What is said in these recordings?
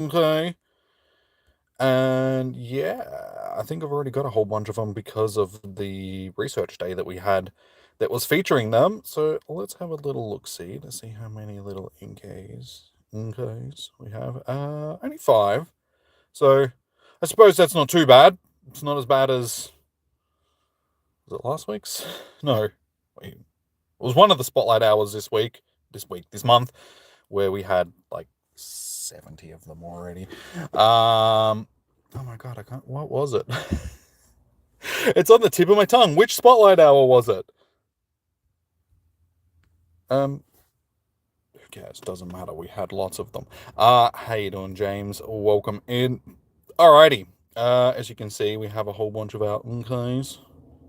Okay. And yeah, I think I've already got a whole bunch of them because of the research day that we had that was featuring them. So let's have a little look-see to see how many little Inkays we have. Only 5. So I suppose that's not too bad. It's not as bad as was it last week's? No. Wait. It was one of the spotlight hours this month, where we had like 70 of them already. Oh my god, I can't. What was it? It's on the tip of my tongue. Which spotlight hour was it? Who cares? Doesn't matter. We had lots of them. How you doing, James? Welcome in. Alrighty. As you can see, we have a whole bunch of our Inkays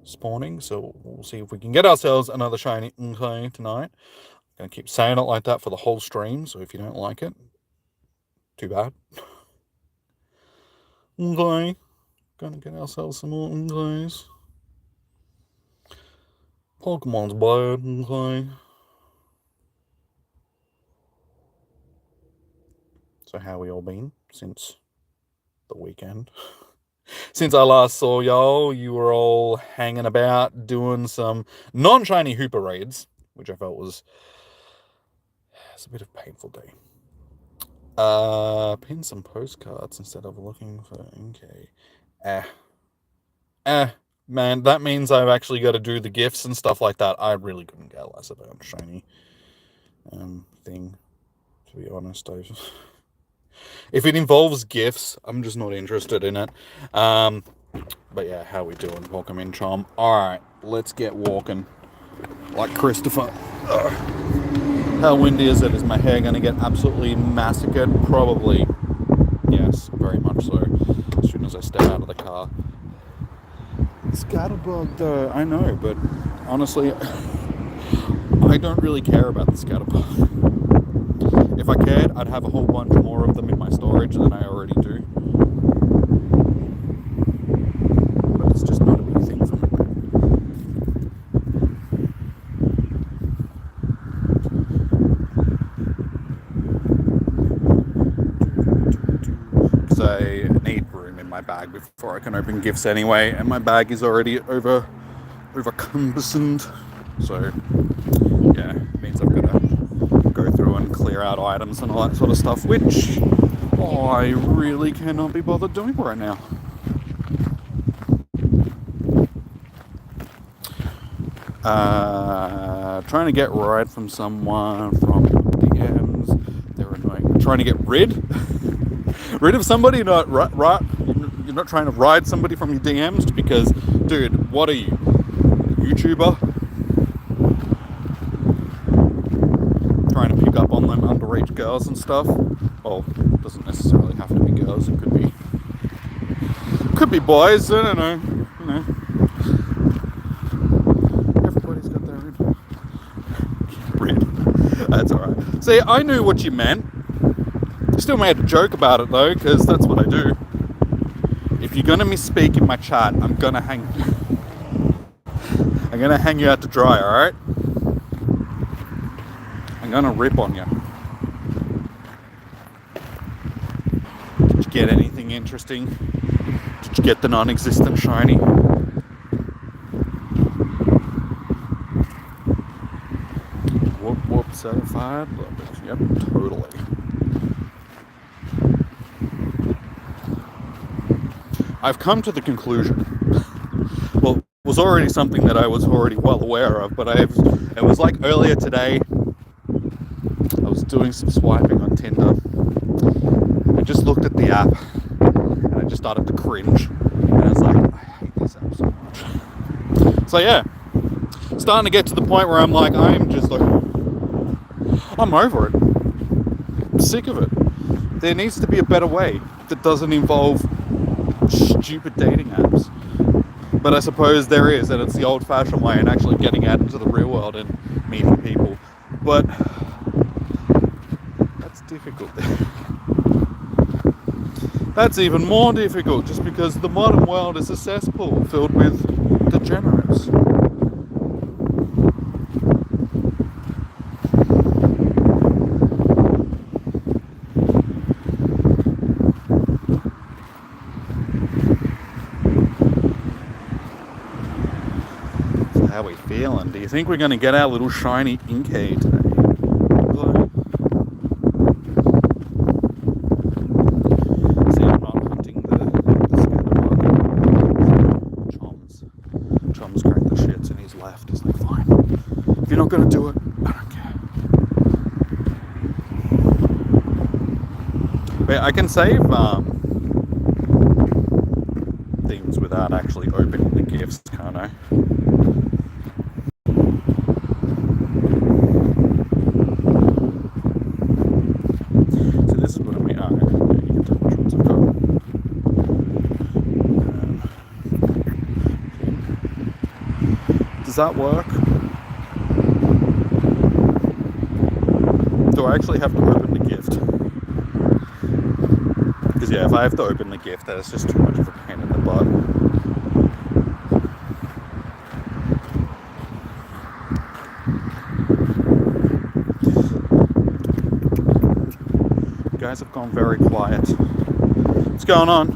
spawning, so we'll see if we can get ourselves another shiny Inkay tonight. I'm gonna keep saying it like that for the whole stream, so if you don't like it, too bad. Okay. Gonna get ourselves some more Inkays. Pokemon's bad, okay. So how we all been since the weekend? Since I last saw y'all, you were all hanging about doing some non-shiny Hooper raids, which I felt was it's a bit of a painful day. Pin some postcards instead of looking for Inkay. Man, that means I've actually got to do the gifts and stuff like that. I really couldn't care less about shiny thing, to be honest. If it involves gifts, I'm just not interested in it. But yeah, how we doing? Welcome in, chum. Alright, let's get walking. Like Christopher. Ugh. How windy is it? Is my hair going to get absolutely massacred? Probably. Yes, very much so. As soon as I step out of the car. Scatterbug, though. I know, but honestly, I don't really care about the scatterbug. If I cared, I'd have a whole bunch more of them in my storage than I already do. But it's just not a big thing for me. Because I need room in my bag before I can open gifts anyway, and my bag is already over cumbersome. So yeah, it means I've got to go through and clear out items and all that sort of stuff, which I really cannot be bothered doing right now. Trying to get right from someone from DMs. They're annoying. Trying to get rid of somebody, not right. You're not trying to ride somebody from your DMs because, dude, what are you, YouTuber? Trying to pick up on them underage girls and stuff. Well, it doesn't necessarily have to be girls. It could be boys. I don't know. You know, everybody's got their rid. That's all right. See, I knew what you meant. Still made a joke about it though, because that's what I do. If you're gonna misspeak in my chat, I'm gonna hang you out to dry. All right. I'm gonna rip on you. Did you get anything interesting? Did you get the non-existent shiny? Whoop, certified? Yep, totally. I've come to the conclusion. Well, it was already something that I was already well aware of, but it was like earlier today. I was doing some swiping on Tinder. I just looked at the app and I just started to cringe. And I was like, I hate this app so much. So yeah, starting to get to the point where I'm like, I'm over it. I'm sick of it. There needs to be a better way that doesn't involve stupid dating apps. But I suppose there is, and it's the old-fashioned way and actually getting out into the real world and meeting people. But that's difficult. That's even more difficult just because the modern world is a cesspool filled with degenerates. how we feeling? Do you think we're going to get our little shiny Inkay today? See, I'm not hunting the scatterbug. Chom's cracked the shits and he's left. He's like, fine. If you're not going to do it, I don't care. But I can save things without actually opening the gifts, can't I? So this is what I mean. Oh, you can tell which ones I've got. Does that work? Do I actually have to open the gift? Because yeah, if I have to open the gift, that is just too much of a pain in the butt. You guys have gone very quiet. What's going on?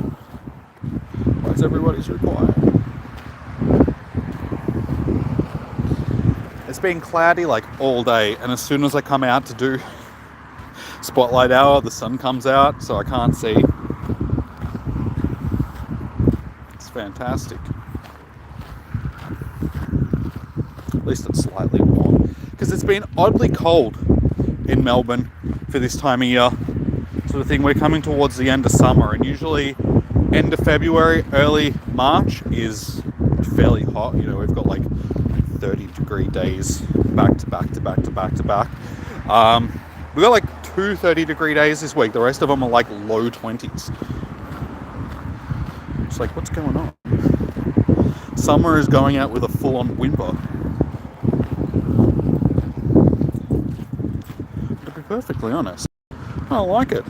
Why is everybody so quiet? It's been cloudy like all day, and as soon as I come out to do Spotlight Hour, the sun comes out, so I can't see. It's fantastic. At least it's slightly warm, because it's been oddly cold in Melbourne for this time of year. Sort of thing, we're coming towards the end of summer, and usually end of February, early March is fairly hot. You know, we've got like 30-degree days back to back to back to back to back. We got like 2 30-degree days this week. The rest of them are like low 20s. It's like, what's going on? Summer is going out with a full-on whimper. To be perfectly honest, I don't like it.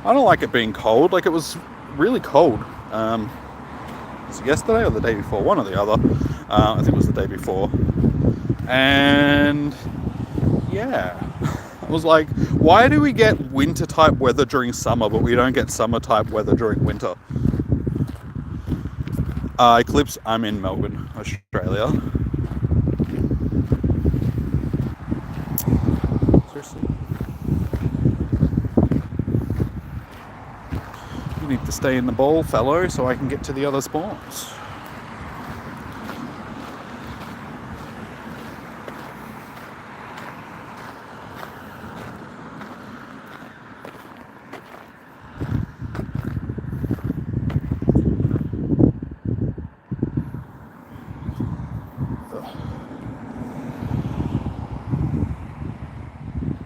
I don't like it being cold. Like, it was really cold. Was it yesterday or the day before? One or the other. I think it was the day before. And yeah, I was like, why do we get winter type weather during summer, but we don't get summer type weather during winter? Eclipse, I'm in Melbourne, Australia. Seriously? You need to stay in the bowl, fellow, so I can get to the other spawns.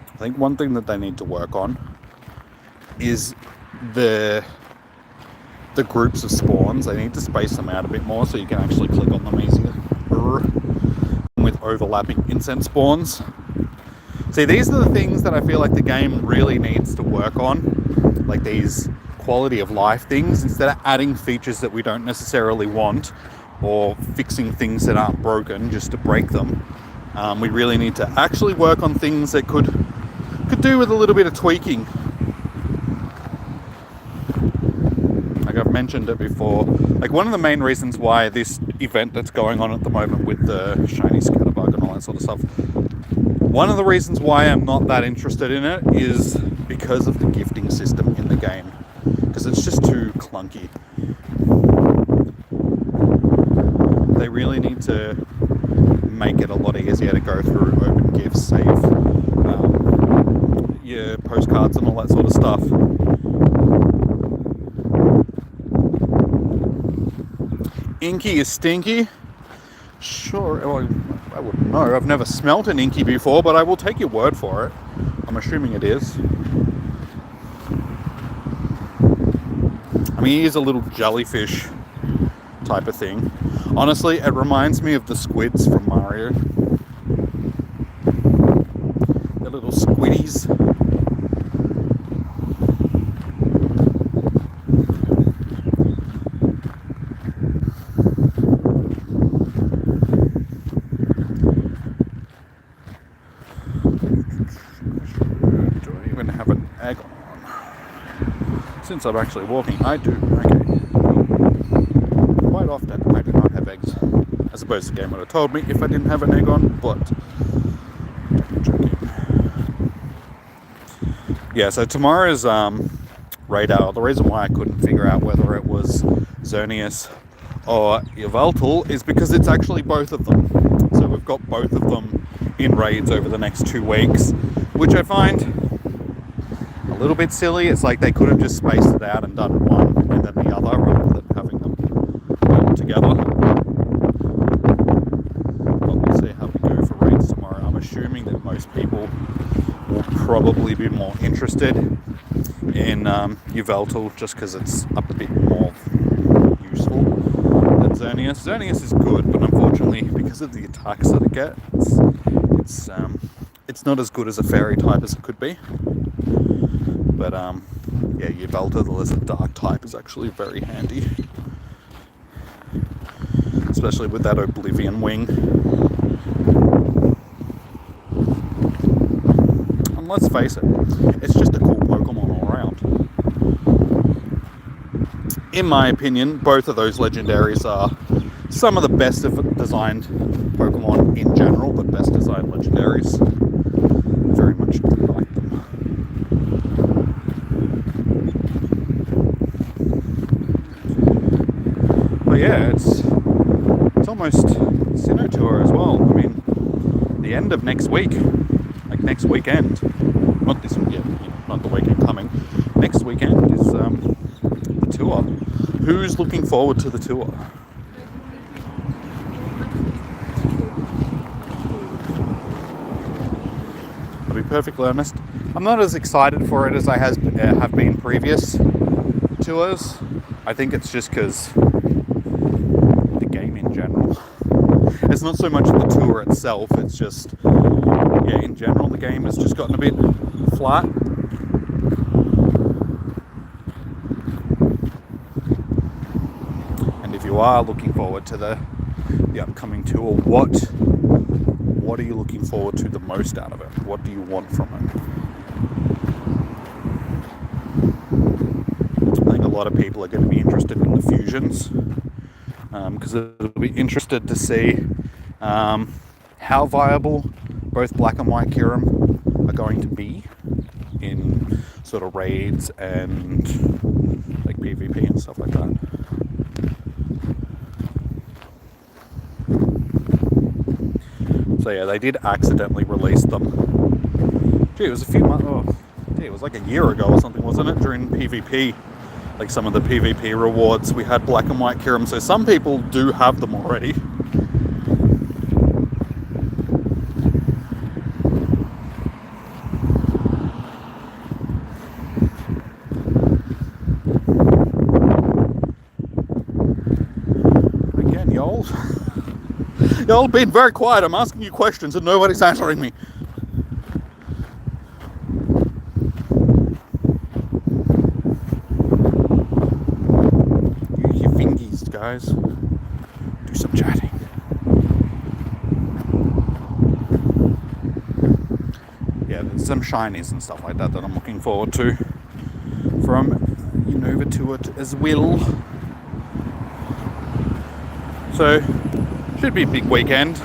I think one thing that they need to work on is the groups of spawns. They need to space them out a bit more so you can actually click on them easier. With overlapping incense spawns. See, these are the things that I feel like the game really needs to work on. Like these quality of life things, instead of adding features that we don't necessarily want or fixing things that aren't broken just to break them. We really need to actually work on things that could do with a little bit of tweaking. Like I've mentioned it before, like one of the main reasons why this event that's going on at the moment with the shiny scatterbug and all that sort of stuff, one of the reasons why I'm not that interested in it is because of the gifting system in the game, because it's just too clunky. They really need to make it a lot easier to go through, open gifts, save your postcards and all that sort of stuff. Inky is stinky? Sure, well, I wouldn't know. I've never smelt an Inky before, but I will take your word for it. I'm assuming it is. I mean, he is a little jellyfish type of thing. Honestly, it reminds me of the squids from Mario. The little squiddies. Do I even have an egg on? Since I'm actually walking, I do. Okay. Quite often, I do not have eggs suppose the game would have told me if I didn't have an egg on, but yeah, so tomorrow's raid hour, the reason why I couldn't figure out whether it was Xerneas or Yveltal is because it's actually both of them. So we've got both of them in raids over the next 2 weeks, which I find a little bit silly. It's like they could have just spaced it out and done one and then the other rather than having them together. But we'll see how we go for raids tomorrow. I'm assuming that most people will probably be more interested in Yveltal just because it's a bit more useful than Xerneas. Xerneas is good, but unfortunately, because of the attacks that it gets, it's not as good as a fairy type as it could be. But yeah, Yveltal, the lizard dark type, is actually very handy, especially with that Oblivion wing. And let's face it, it's just a cool Pokemon all around. In my opinion, both of those legendaries are some of the best designed Pokemon in general, but best designed legendaries. Very much like them. But yeah, it's almost Sinnoh Tour as well. I mean, the end of next week, like next weekend, not this weekend, not the weekend coming. Next weekend is the tour. Who's looking forward to the tour? I'll be perfectly honest, I'm not as excited for it as I have been previous tours. I think it's just because the game in general. It's not so much the tour itself, it's just, yeah, in general the game has just gotten a bit flat. And if you are looking forward to the upcoming tour, what are you looking forward to the most out of it? What do you want from it? I think a lot of people are going to be interested in the fusions, because it'll be interested to see how viable both Black and White Kyurem are going to be in sort of raids and like PvP and stuff like that. So yeah, they did accidentally release them. Gee, it was a few months. Oh, gee, it was like a year ago or something, wasn't it? During PvP, like some of the PvP rewards, we had Black and White Kyurem. So some people do have them already. Again, y'all been very quiet. I'm asking you questions and nobody's answering me. Use your fingies, guys. Do some chatting. Yeah, there's some shinies and stuff like that I'm looking forward to from Unova Tour as well. So, should be a big weekend.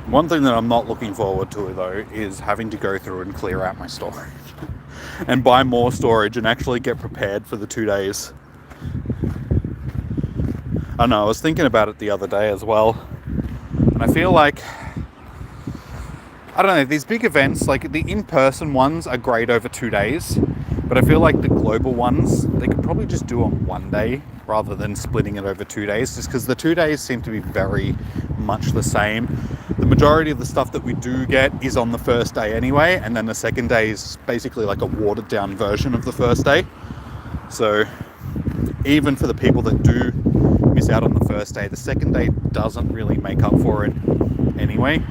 One thing that I'm not looking forward to though is having to go through and clear out my storage and buy more storage and actually get prepared for the 2 days. I know, I was thinking about it the other day as well, and I feel like, I don't know, these big events, like the in-person ones are great over 2 days, but I feel like the global ones, they could probably just do on 1 day rather than splitting it over 2 days, just because the 2 days seem to be very much the same. The majority of the stuff that we do get is on the first day anyway, and then the second day is basically like a watered down version of the first day. So even for the people that do miss out on the first day, the second day doesn't really make up for it anyway.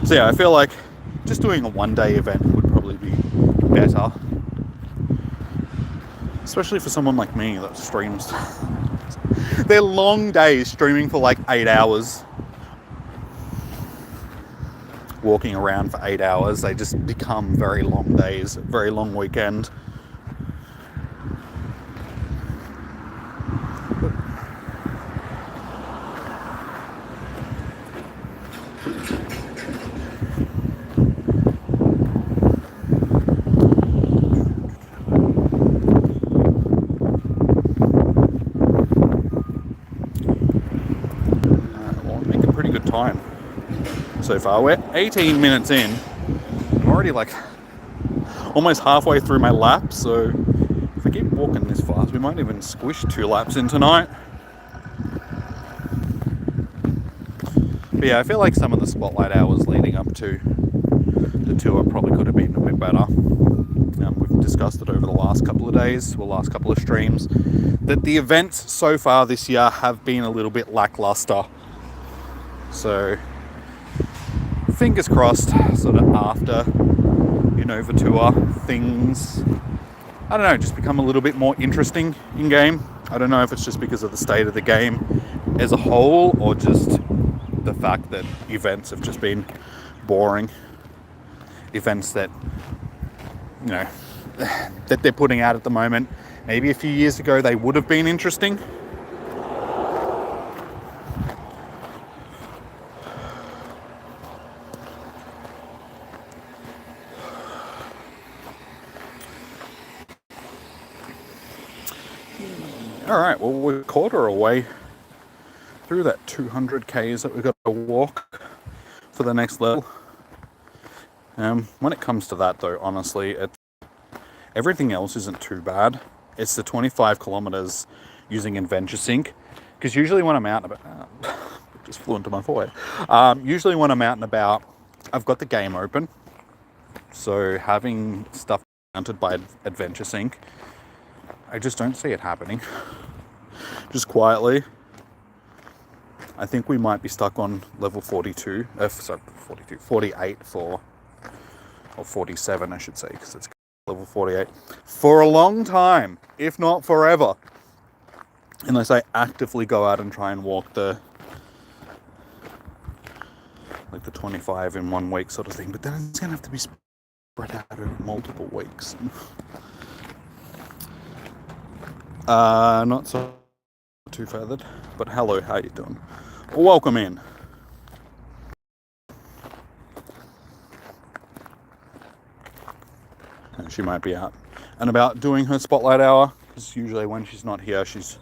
So yeah, I feel like just doing a 1 day event would probably be better, especially for someone like me that streams. They're long days, streaming for like 8 hours, walking around for 8 hours. They just become very long days, very long weekend. so far. We're 18 minutes in. I'm already like almost halfway through my lap, so if we keep walking this fast, we might even squish 2 laps in tonight. But yeah, I feel like some of the spotlight hours leading up to the tour probably could have been a bit better. We've discussed it over the last couple of days, or last couple of streams, that the events so far this year have been a little bit lackluster. So, fingers crossed, sort of after Unova Tour, things, I don't know, just become a little bit more interesting in game. I don't know if it's just because of the state of the game as a whole, or just the fact that events have just been boring. Events that, you know, that they're putting out at the moment. Maybe a few years ago they would have been interesting. Alright, well, we're a quarter away through that 200 Ks that we've got to walk for the next level. When it comes to that, though, honestly, everything else isn't too bad. It's the 25 kilometers using Adventure Sync, because usually when I'm out and about, it just flew into my forehead. Usually when I'm out and about, I've got the game open, so having stuff counted by Adventure Sync, I just don't see it happening. Just quietly, I think we might be stuck on level 42, 48 for, or 47 I should say, because it's level 48, for a long time, if not forever. Unless I actively go out and try and walk the 25 in 1 week sort of thing, but then it's going to have to be spread out over multiple weeks. Not so too feathered, but hello, how you doing? Welcome in. And she might be out and about doing her spotlight hour, because usually when she's not here, she's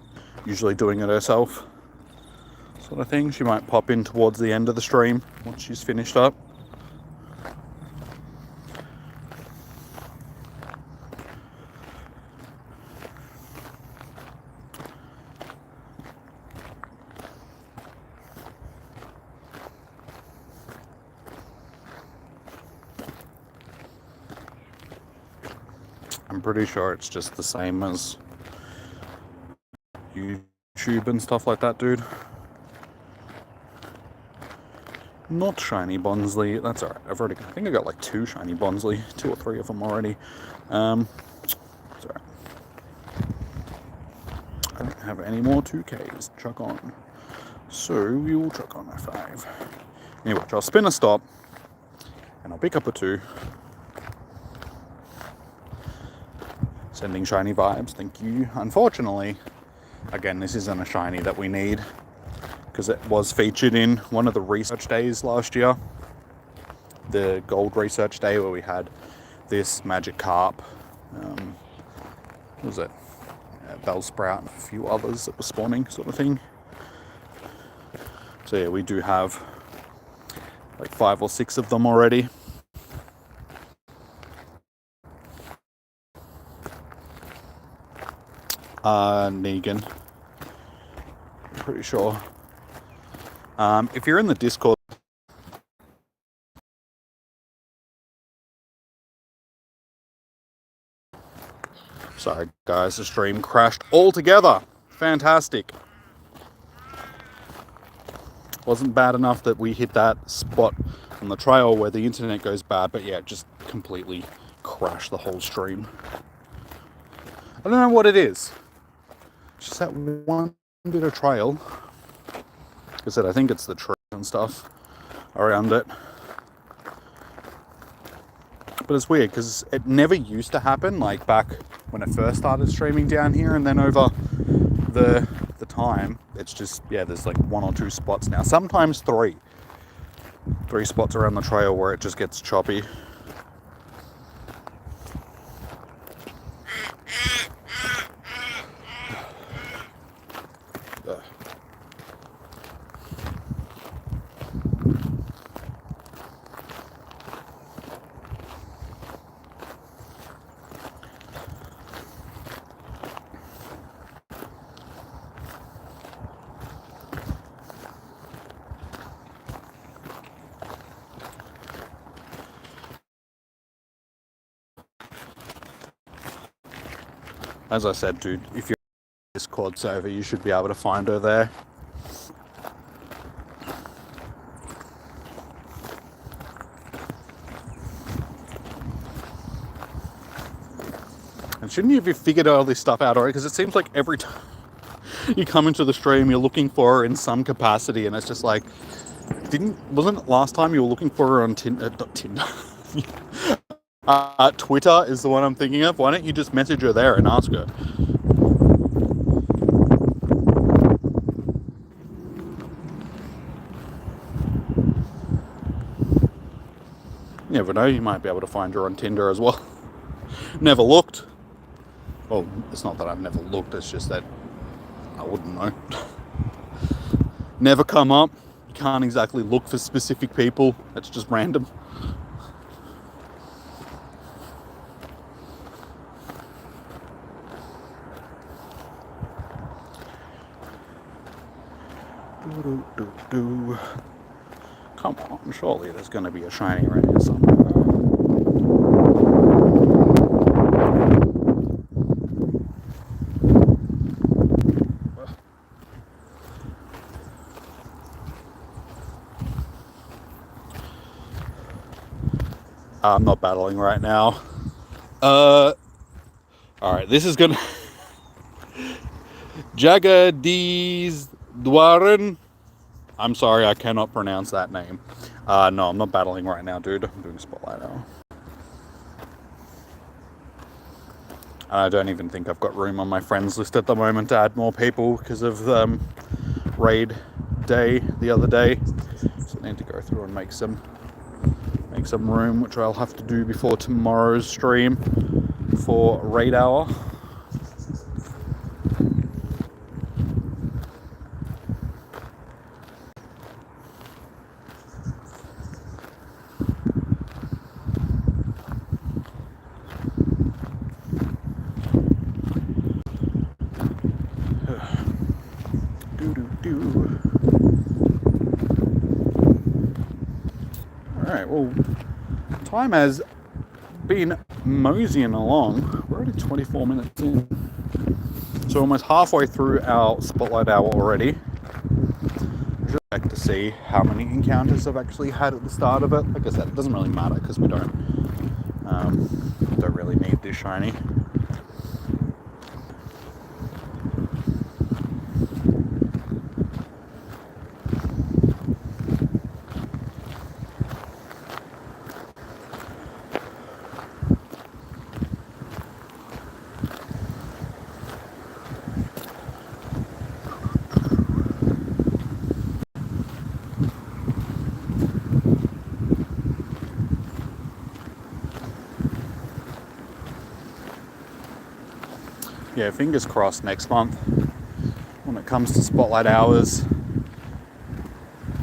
usually doing it herself, sort of thing. She might pop in towards the end of the stream once she's finished up. I'm pretty sure it's just the same as YouTube and stuff like that, dude. Not shiny Bonsley. That's alright. I think I got like 2 shiny Bonsley, 2 or 3 of them already. It's alright. I don't have any more 2Ks to chuck on, so we will chuck on a 5. Anyway, I'll spin a stop, and I'll pick up a 2. Sending shiny vibes, thank you. Unfortunately, again, this isn't a shiny that we need, because it was featured in one of the research days last year. The gold research day, where we had this magic carp. What was it? Bellsprout and a few others that were spawning, sort of thing. So yeah, we do have like 5 or 6 of them already. Negan, I'm pretty sure. If you're in the Discord, sorry guys, the stream crashed altogether. Fantastic. Wasn't bad enough that we hit that spot on the trail where the internet goes bad, but yeah, it just completely crashed the whole stream. I don't know what it is. Just that one bit of trail. Like I said, I think it's the trees and stuff around it. But it's weird, because it never used to happen, like back when I first started streaming down here, and then over the time, it's just, yeah, there's like 1 or 2 spots now. Sometimes 3. 3 spots around the trail where it just gets choppy. As I said, dude, if you're on Discord server, you should be able to find her there. And shouldn't you have figured all this stuff out already? Because it seems like every time you come into the stream, you're looking for her in some capacity, and it's just like, wasn't it last time you were looking for her on Tinder? Twitter is the one I'm thinking of. Why don't you just message her there and ask her? You never know, you might be able to find her on Tinder as well. Never looked. Well, it's not that I've never looked, it's just that I wouldn't know. Never come up. You can't exactly look for specific people. It's just random. Come on, surely there's going to be a shiny right here somewhere. I'm not battling right now. Alright, this is gonna... Jagadisdwaran. I'm sorry, I cannot pronounce that name. No, I'm not battling right now, dude. I'm doing Spotlight Hour. And I don't even think I've got room on my friends list at the moment to add more people because of raid day the other day. So I need to go through and make some room, which I'll have to do before tomorrow's stream for raid hour. Alright, well, time has been moseying along. We're already 24 minutes in. So almost halfway through our Spotlight Hour already. Just check to see how many encounters I've actually had at the start of it. Like I said, it doesn't really matter because we don't really need this shiny. Yeah, fingers crossed next month when it comes to Spotlight Hours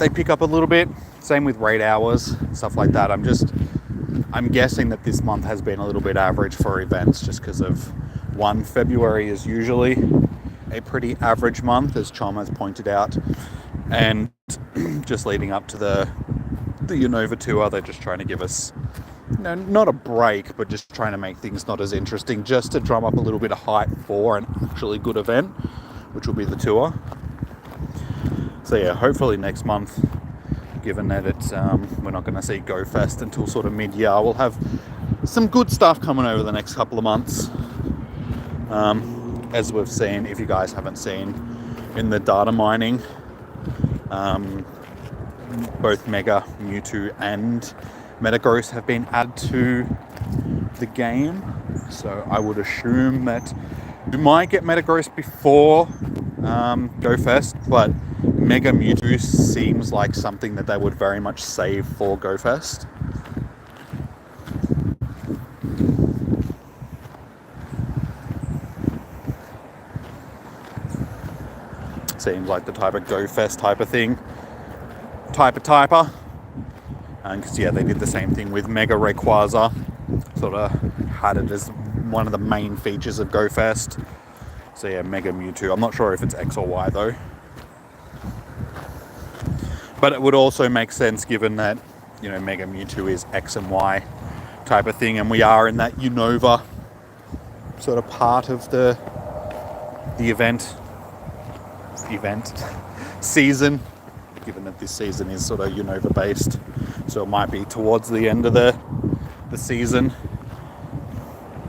they pick up a little bit. Same with raid hours, stuff like that. I'm guessing that this month has been a little bit average for events just because of February is usually a pretty average month, as Chom has pointed out, and just leading up to the Unova tour, they're just trying to give us, not a break, but just trying to make things not as interesting, just to drum up a little bit of hype for an actually good event, which will be the tour. So yeah, hopefully next month, given that it's we're not going to see Go Fest until sort of mid-year, we'll have some good stuff coming over the next couple of months. As we've seen, if you guys haven't seen, in the data mining, both Mega, Mewtwo and Metagross have been added to the game, so I would assume that we might get Metagross before Go Fest, but Mega Mewtwo seems like something that they would very much save for Go Fest. Seems like the type of Go Fest type of thing. Typer. Because yeah, they did the same thing with Mega Rayquaza. Sort of had it as one of the main features of Go Fest. So yeah, Mega Mewtwo. I'm not sure if it's X or Y though. But it would also make sense given that, Mega Mewtwo is X and Y type of thing, and we are in that Unova sort of part of the event season, given that this season is sort of Unova based, so it might be towards the end of the season,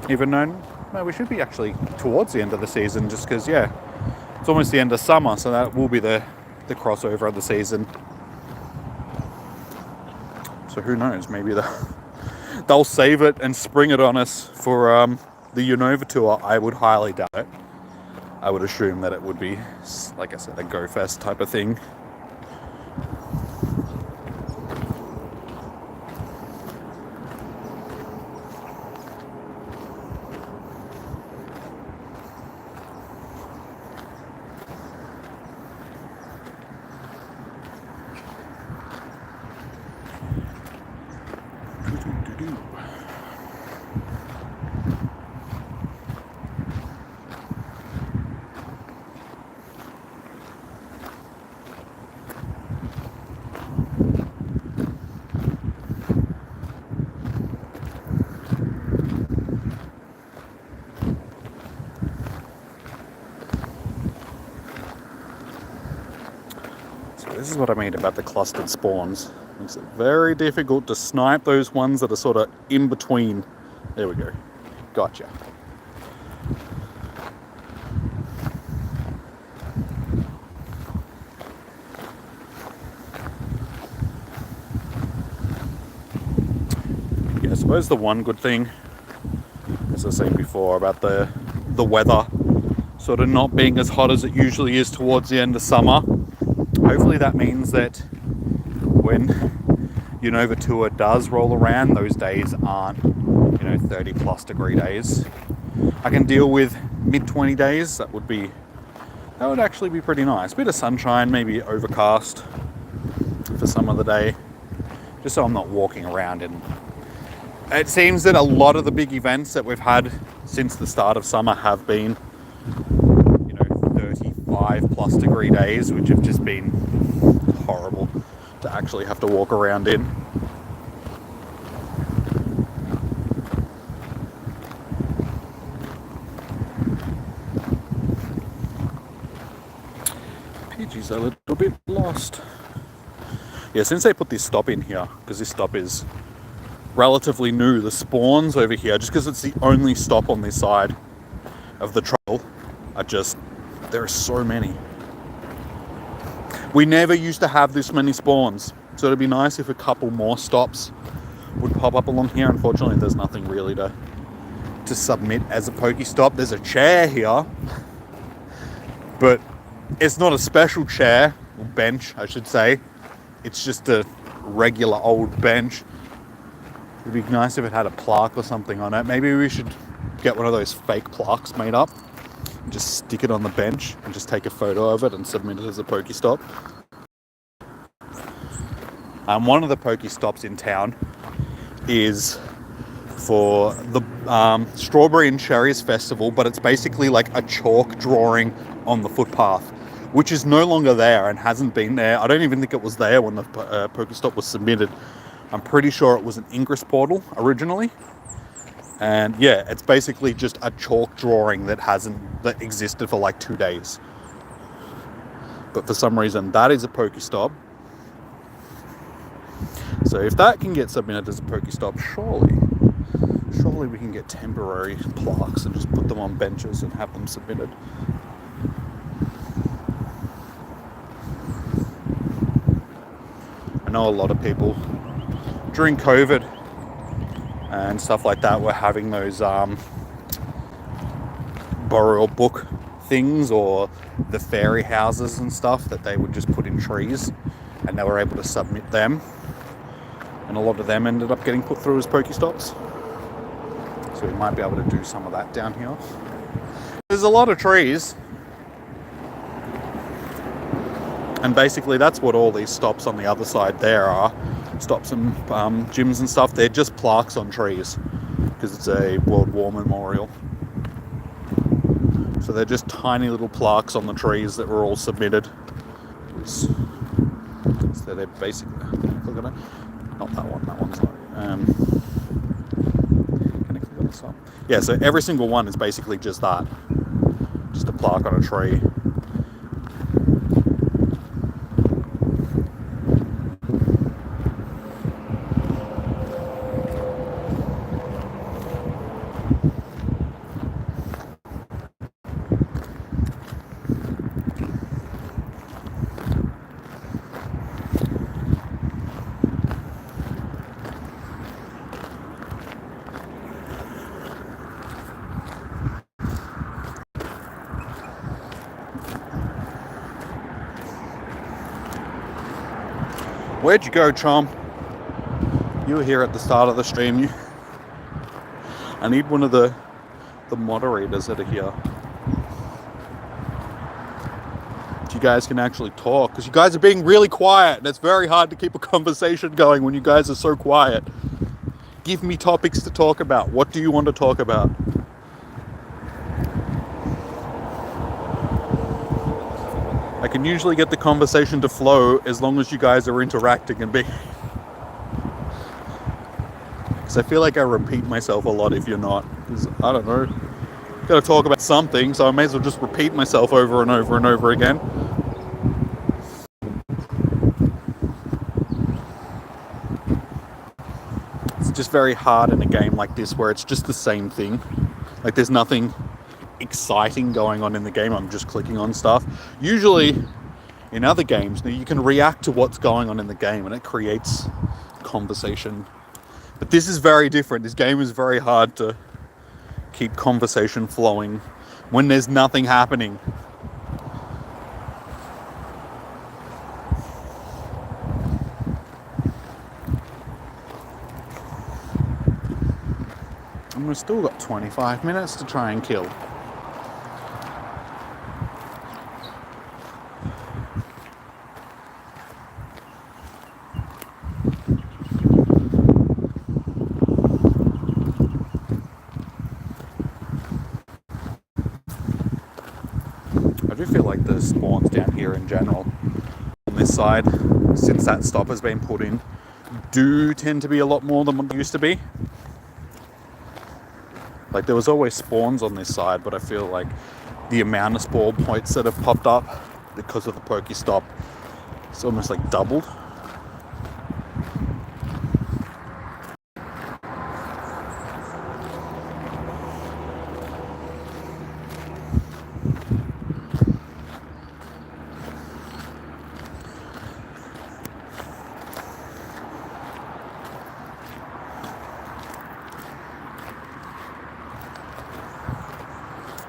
even though no, we should be actually towards the end of the season, just because it's almost the end of summer, so that will be the crossover of the season. So who knows, maybe they'll save it and spring it on us for the Unova tour. I would highly doubt it. I would assume that it would be, like I said, a Go Fest type of thing. This is what I mean about the clustered spawns. It makes it very difficult to snipe those ones that are sort of in between. There we go. Gotcha. Yeah, I suppose the one good thing, as I was saying before, about the weather sort of not being as hot as it usually is towards the end of summer, hopefully that means that when Unova Tour does roll around, those days aren't, 30 plus degree days. I can deal with mid-20 days. That would actually be pretty nice. Bit of sunshine, maybe overcast for some of the day, just so I'm not walking around. And it seems that a lot of the big events that we've had since the start of summer have been 35 plus degree days, which have just been horrible to actually have to walk around in. PG's a little bit lost. Yeah, since they put this stop in here, because this stop is relatively new, the spawns over here, just because it's the only stop on this side of the trail, there are so many. We never used to have this many spawns, so it'd be nice if a couple more stops would pop up along here. Unfortunately, there's nothing really to submit as a Pokestop. There's a chair here, but it's not a special chair, or bench, I should say. It's just a regular old bench. It'd be nice if it had a plaque or something on it. Maybe we should get one of those fake plaques made up, just stick it on the bench and just take a photo of it and submit it as a Pokestop. One of the Pokestops in town is for the Strawberry and Cherries Festival, but it's basically like a chalk drawing on the footpath, which is no longer there and hasn't been there. I don't even think it was there when the Pokestop was submitted. I'm pretty sure it was an Ingress portal originally. And yeah, it's basically just a chalk drawing that existed for like 2 days. But for some reason, that is a Pokestop. So if that can get submitted as a Pokestop, surely we can get temporary plaques and just put them on benches and have them submitted. I know a lot of people during COVID and stuff like that were having those borrow a book things, or the fairy houses and stuff that they would just put in trees, and they were able to submit them, and a lot of them ended up getting put through as Pokestops. So we might be able to do some of that down here. There's a lot of trees, and basically that's what all these stops on the other side there are. Stops and gyms and stuff, they're just plaques on trees because it's a World War memorial. So they're just tiny little plaques on the trees that were all submitted. So they're basically, look at it. Not that one, that one's not. Can I click on this up? Yeah, so every single one is basically just that. Just a plaque on a tree. Where'd you go, Chom? You were here at the start of the stream. I need one of the moderators that are here. You guys can actually talk, because you guys are being really quiet, and it's very hard to keep a conversation going when you guys are so quiet. Give me topics to talk about. What do you want to talk about? I can usually get the conversation to flow as long as you guys are interacting and being... Because I feel like I repeat myself a lot if you're not. Because, I don't know, gotta talk about something, so I may as well just repeat myself over and over and over again. It's just very hard in a game like this where it's just the same thing. Like, there's nothing exciting going on in the game. I'm just clicking on stuff. Usually in other games you can react to what's going on in the game and it creates conversation, but this is very different. This game is very hard to keep conversation flowing when there's nothing happening. And we've still got 25 minutes to try and kill. I do feel like the spawns down here in general on this side, since that stop has been put in, do tend to be a lot more than what they used to be. Like, there was always spawns on this side, but I feel like the amount of spawn points that have popped up because of the Pokestop, it's almost like doubled.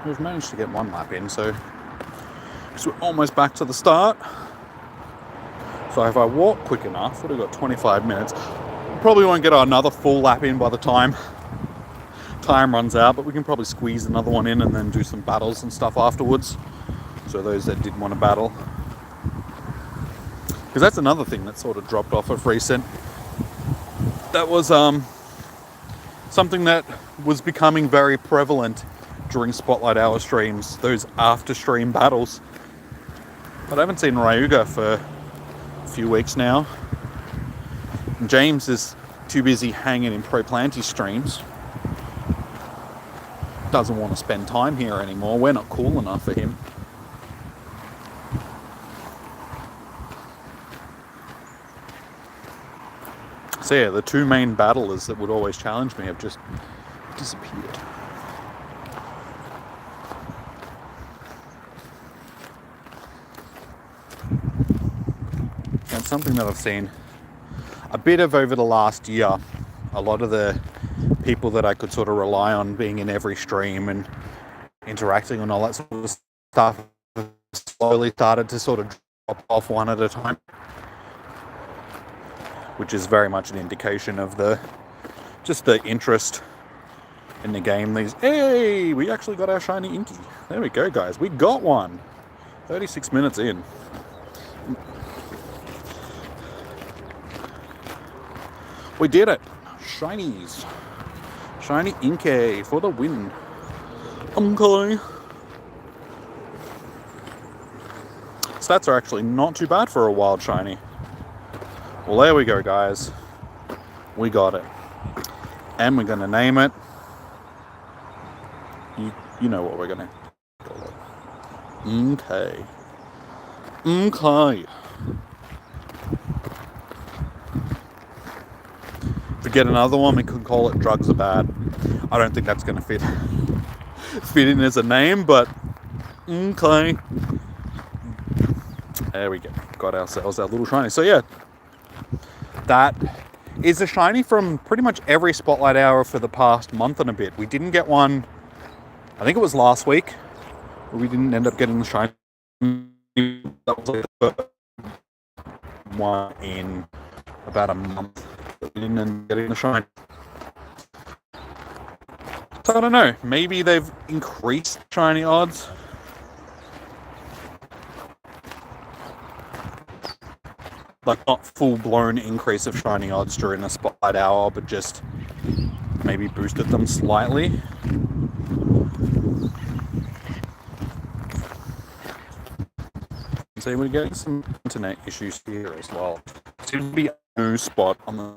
We've managed to get one lap in, so we're almost back to the start. So if I walk quick enough, we've got 25 minutes. Probably won't get another full lap in by the time runs out, but we can probably squeeze another one in and then do some battles and stuff afterwards. So those that did want to battle. Because that's another thing that sort of dropped off of recent. That was something that was becoming very prevalent during Spotlight Hour streams, those after stream battles. But I haven't seen Ryuga for a few weeks now. And James is too busy hanging in Pro Planty streams. Doesn't want to spend time here anymore. We're not cool enough for him. So yeah, the two main battlers that would always challenge me have just disappeared. And something that I've seen a bit of over the last year, a lot of the people that I could sort of rely on being in every stream and interacting and all that sort of stuff slowly started to sort of drop off one at a time, which is very much an indication of the interest in the game. Hey, we actually got our shiny Inky. There we go, guys. We got one. 36 minutes in. We did it. Shinies. Shiny Inkay for the win. Okay. Stats are actually not too bad for a wild shiny. Well, there we go, guys. We got it. And we're going to name it You know what we're gonna call it. Inkay. Inkay. If we get another one, we could call it Drugs Are Bad. I don't think that's gonna fit in as a name, but okay. There we go. Got ourselves our little shiny. So yeah, that is a shiny from pretty much every Spotlight Hour for the past month and a bit. We didn't get one, I think it was last week, but we didn't end up getting the shiny. That was like the first one in about a month that we didn't end up getting the shiny. So I don't know, maybe they've increased shiny odds. Like not full-blown increase of shiny odds during a Spotlight Hour, but just maybe boosted them slightly. So we're getting some internet issues here as well. Seems to be a new spot on the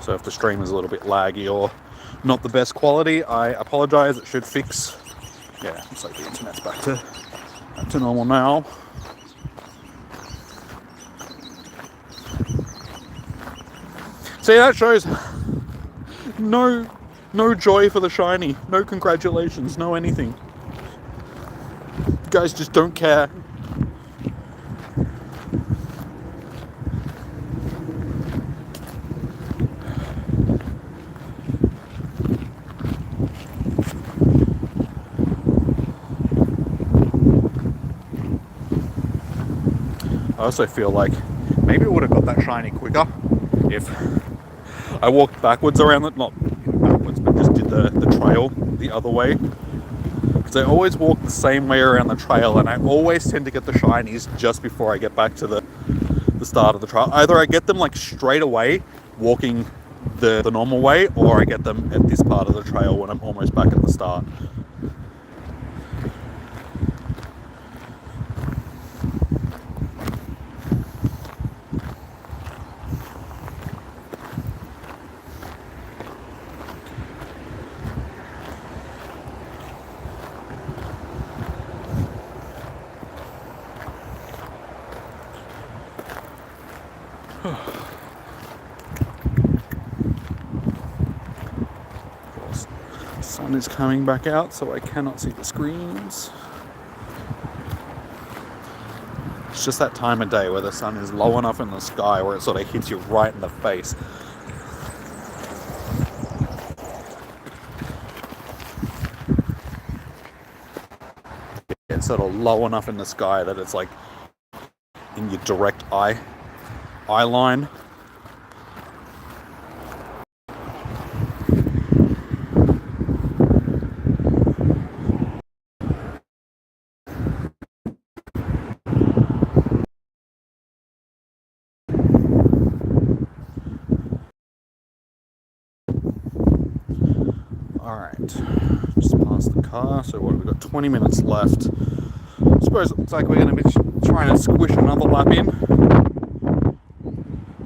so if the stream is a little bit laggy or not the best quality, I apologize. It should fix. Yeah, looks like the internet's back to normal now. See, that shows no joy for the shiny, no congratulations, no anything. You guys just don't care. I also feel like maybe it would have got that shiny quicker if I walked backwards around it, not backwards, but just did the trail the other way. Because I always walk the same way around the trail, and I always tend to get the shinies just before I get back to the start of the trail. Either I get them like straight away, walking the normal way, or I get them at this part of the trail when I'm almost back at the start. The sun is coming back out, so I cannot see the screens. It's just that time of day where the sun is low enough in the sky where it sort of hits you right in the face. It's sort of low enough in the sky that it's like in your direct eye line. Alright, just past the car, so what, we've got 20 minutes left. I suppose it looks like we're going to be trying to squish another lap in.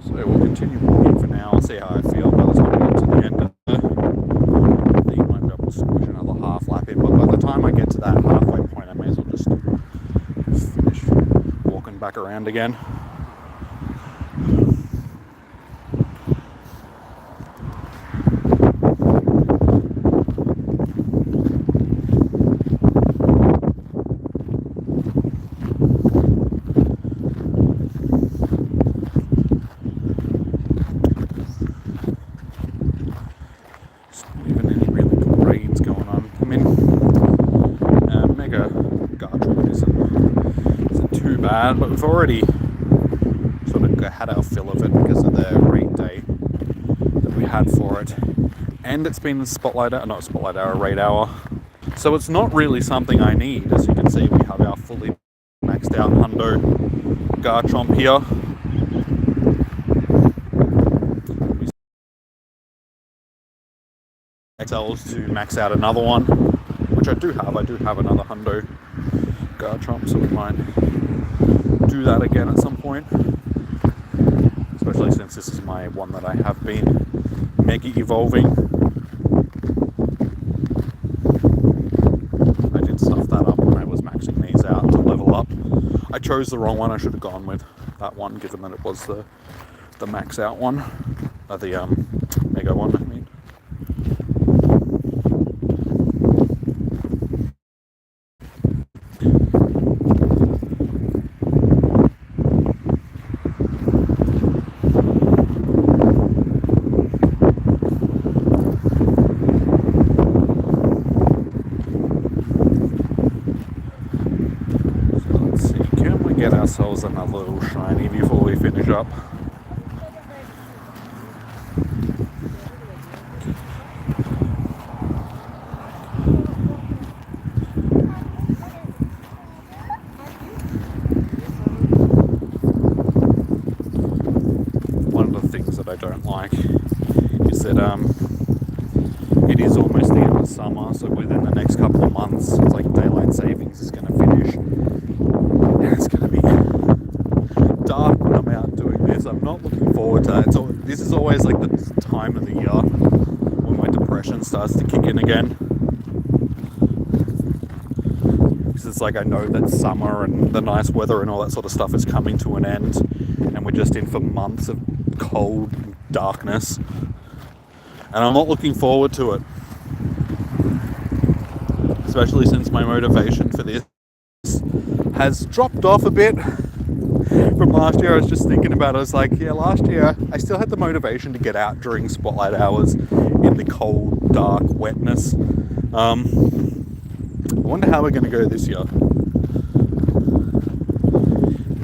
So we'll continue walking for now and see how I feel by the time we get to the end of I think I might be able to squish another half lap in, but by the time I get to that halfway point, I may as well just finish walking back around again. But we've already sort of had our fill of it because of the raid day that we had for it, and it's been Spotlight Hour, raid hour, so it's not really something I need. As you can see, we have our fully maxed out Hundo Garchomp here. XLs to max out another one, which I do have. I do have another Hundo Garchomp, so we might do that again at some point. So especially since this is my one that I have been mega evolving. I did stuff that up when I was maxing these out to level up. I chose the wrong one. I should have gone with that one, given that it was the max out one, the mega one, I mean. So let's see, can we get ourselves another little shiny before we finish up? I don't like is that it is almost the end of summer, so within the next couple of months it's like daylight savings is going to finish and it's going to be dark when I'm out doing this. I'm not looking forward to that. So this is always like the time of the year when my depression starts to kick in again, because it's like I know that summer and the nice weather and all that sort of stuff is coming to an end, and we're just in for months of cold darkness, and I'm not looking forward to it, especially since my motivation for this has dropped off a bit from last year. I was just thinking about it. I was like, yeah, last year I still had the motivation to get out during spotlight hours in the cold, dark wetness. I wonder how we're going to go this year.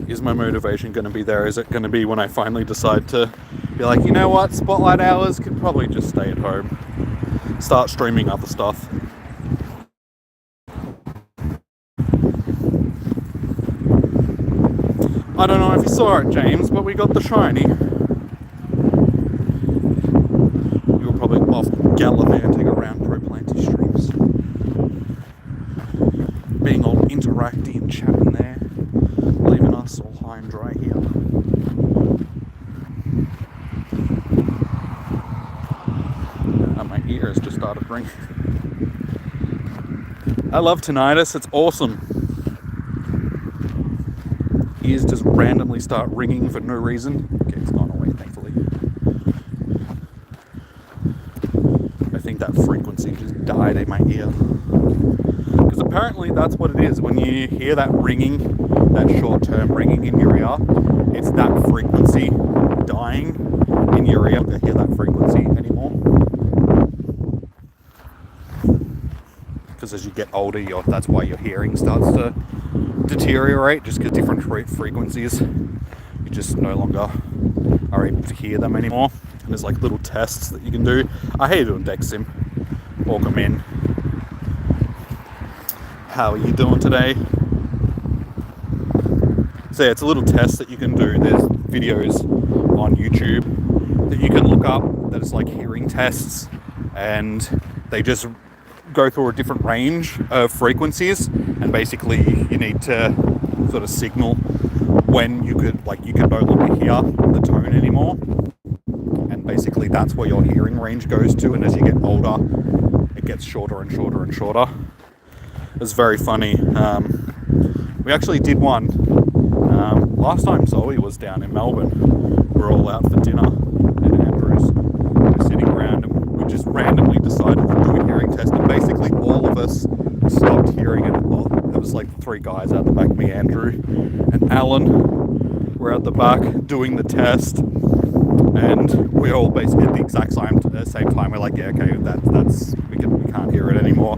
Is my motivation going to be there? Is it going to be when I finally decide to be like, you know what, spotlight hours could probably just stay at home, start streaming other stuff? I don't know if you saw it, James, but we got the shiny. You were probably off gallivanting around Pro Planty streams, being all interacty and chatting there, leaving us all high and dry here. And my ear has just started ringing. I love tinnitus, it's awesome. Ears just randomly start ringing for no reason. Okay, it's gone away, thankfully. I think that frequency just died in my ear. Because apparently that's what it is. When you hear that ringing, that short-term ringing in your ear, it's that frequency dying in your ear. You don't hear that frequency anymore. Because as you get older, that's why your hearing starts to deteriorate, just because different frequencies, you just no longer are able to hear them anymore. And there's like little tests that you can do. I hate doing Dex Sim. Welcome in. How are you doing today? So yeah, it's a little test that you can do. There's videos on YouTube that you can look up that is like hearing tests, and they just go through a different range of frequencies, and basically you need to sort of signal when you could no longer hear the tone anymore, and basically that's where your hearing range goes to, and as you get older it gets shorter and shorter and shorter. It's very funny. We actually did one last time Zoe was down in Melbourne. We were all out for dinner at Andrew's. We were sitting around and we just randomly decided to do a hearing test, and basically all of us stopped hearing it. There was like 3 guys out the back, me, Andrew, and Alan were at the back doing the test, and we all basically at the exact same time we're like, yeah, okay, that's we can't hear it anymore.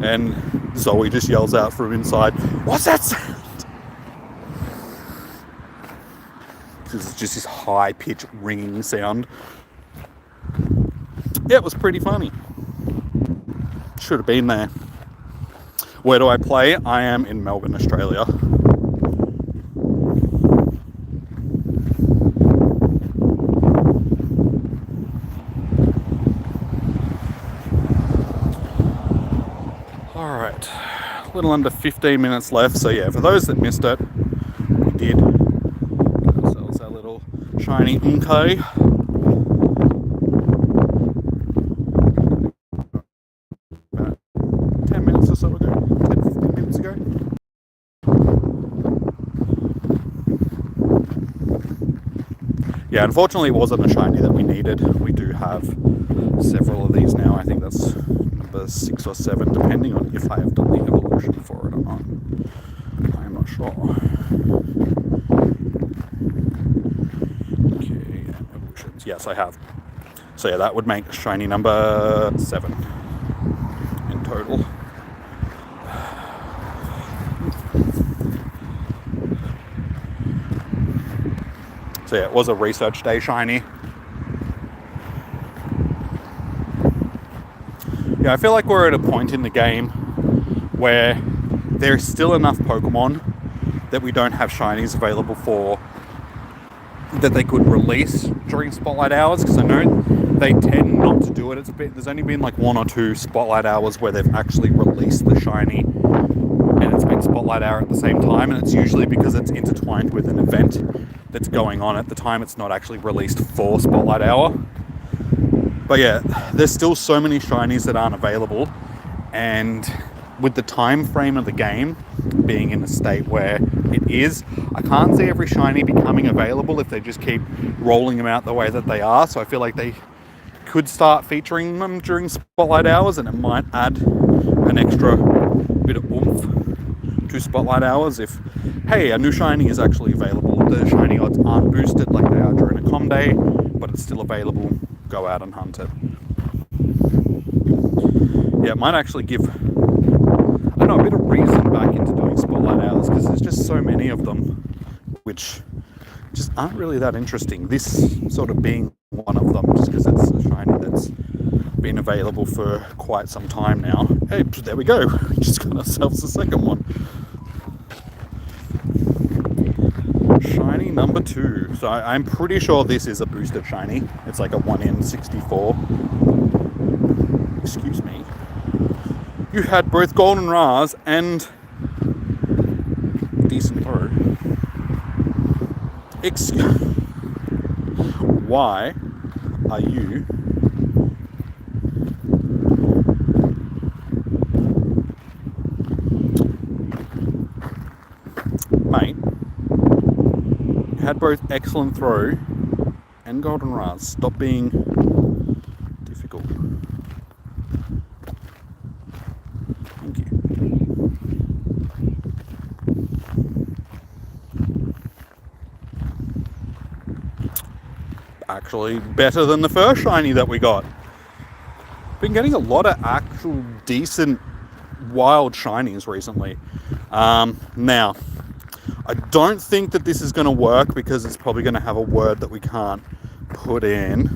And Zoe just yells out from inside, "What's that sound?" Because it's just this high-pitched ringing sound. Yeah, it was pretty funny. Should have been there. Where do I play? I am in Melbourne, Australia. Alright, a little under 15 minutes left. So yeah, for those that missed it, we did get ourselves our little little shiny Inkay. About 10 minutes or so ago, 10-15 minutes ago. Yeah, unfortunately it wasn't a shiny that we needed. We do have several of these now. I think that's number 6 or 7, depending on if I have done the evolution for it or not. I'm not sure. Okay, and evolutions. Yes, I have. So yeah, that would make shiny number 7 in total. So yeah, it was a research day shiny. Yeah, I feel like we're at a point in the game where there's still enough Pokemon that we don't have shinies available for, that they could release during Spotlight Hours, because I know they tend not to do it. There's only been like 1 or 2 Spotlight Hours where they've actually released the shiny and it's been Spotlight Hour at the same time, and it's usually because it's intertwined with an event that's going on at the time. It's not actually released for Spotlight Hour. But yeah, there's still so many shinies that aren't available, and with the time frame of the game being in a state where it is, I can't see every shiny becoming available if they just keep rolling them out the way that they are. So I feel like they could start featuring them during Spotlight Hours, and it might add an extra bit of oomph to Spotlight Hours if, hey, a new shiny is actually available. The shiny odds aren't boosted like they are during a com day, but it's still available. Go out and hunt it. Yeah, it might actually give, I don't know, a bit of reason back into doing Spotlight Hours, because there's just so many of them which just aren't really that interesting. This sort of being one of them, just because it's a shiny that's been available for quite some time now. Hey, there we go. We just got ourselves a second one. Shiny number 2. So I'm pretty sure this is a boosted shiny. It's like a 1 in 64. Excuse me. You had both golden Ras and decent throw. Why are you mate? You had both excellent throw and golden Ras. Stop being difficult. Thank you. Actually better than the first shiny that we got. Been getting a lot of actual decent wild shinies recently. Now, I don't think that this is going to work, because it's probably going to have a word that we can't put in.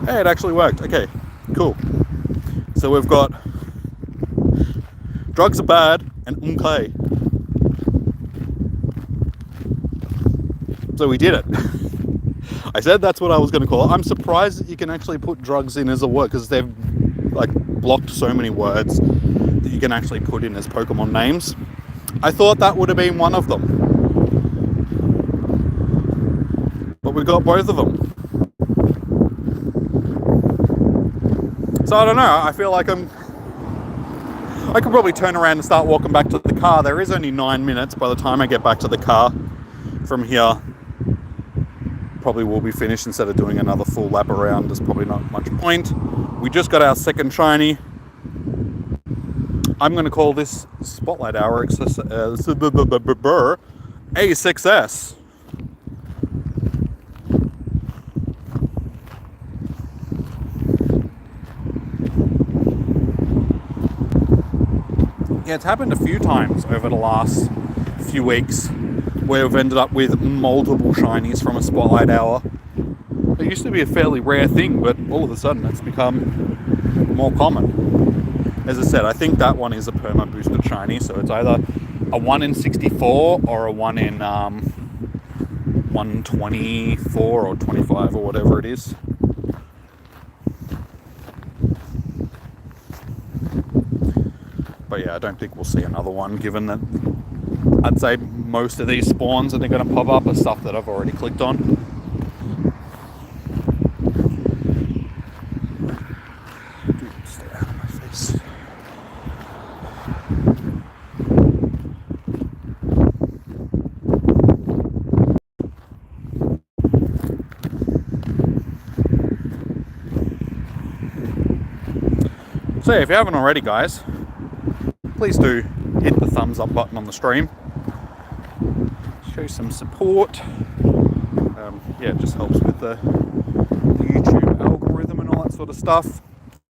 Hey, it actually worked. Okay, cool. So we've got drugs are bad and Inkay. So we did it. I said that's what I was going to call it. I'm surprised that you can actually put drugs in as a word, because they've like blocked so many words that you can actually put in as Pokemon names. I thought that would have been one of them, but we got both of them. So I don't know, I feel like I could probably turn around and start walking back to the car. There is only 9 minutes by the time I get back to the car from here. Probably will be finished instead of doing another full lap around. There's probably not much point. We just got our second shiny. I'm going to call this Spotlight Hour a success. Yeah, it's happened a few times over the last few weeks where we've ended up with multiple shinies from a Spotlight Hour. It used to be a fairly rare thing, but all of a sudden it's become more common. As I said, I think that one is a perma boosted shiny, so it's either a 1 in 64 or a 1 in 124 or 25 or whatever it is. But yeah, I don't think we'll see another one, given that I'd say most of these spawns that are going to pop up are stuff that I've already clicked on. Dude, stay out of my face. So if you haven't already, guys, please do hit the thumbs up button on the stream. Show some support. Yeah, it just helps with the YouTube algorithm and all that sort of stuff.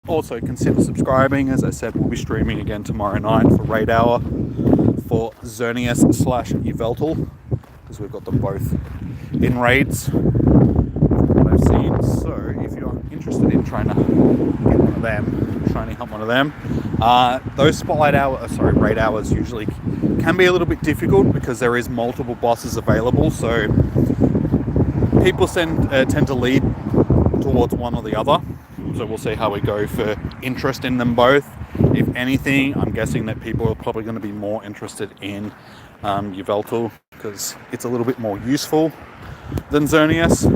Also consider subscribing. As I said, we'll be streaming again tomorrow night for Raid Hour for Xerneas/Yveltal, because we've got them both in raids, what I've seen. So if you're interested in trying to get one of them, trying to hunt one of them, those raid hours usually can be a little bit difficult because there is multiple bosses available. So people tend to lead towards one or the other. So we'll see how we go for interest in them both. If anything, I'm guessing that people are probably going to be more interested in Yveltal because it's a little bit more useful than Xerneas.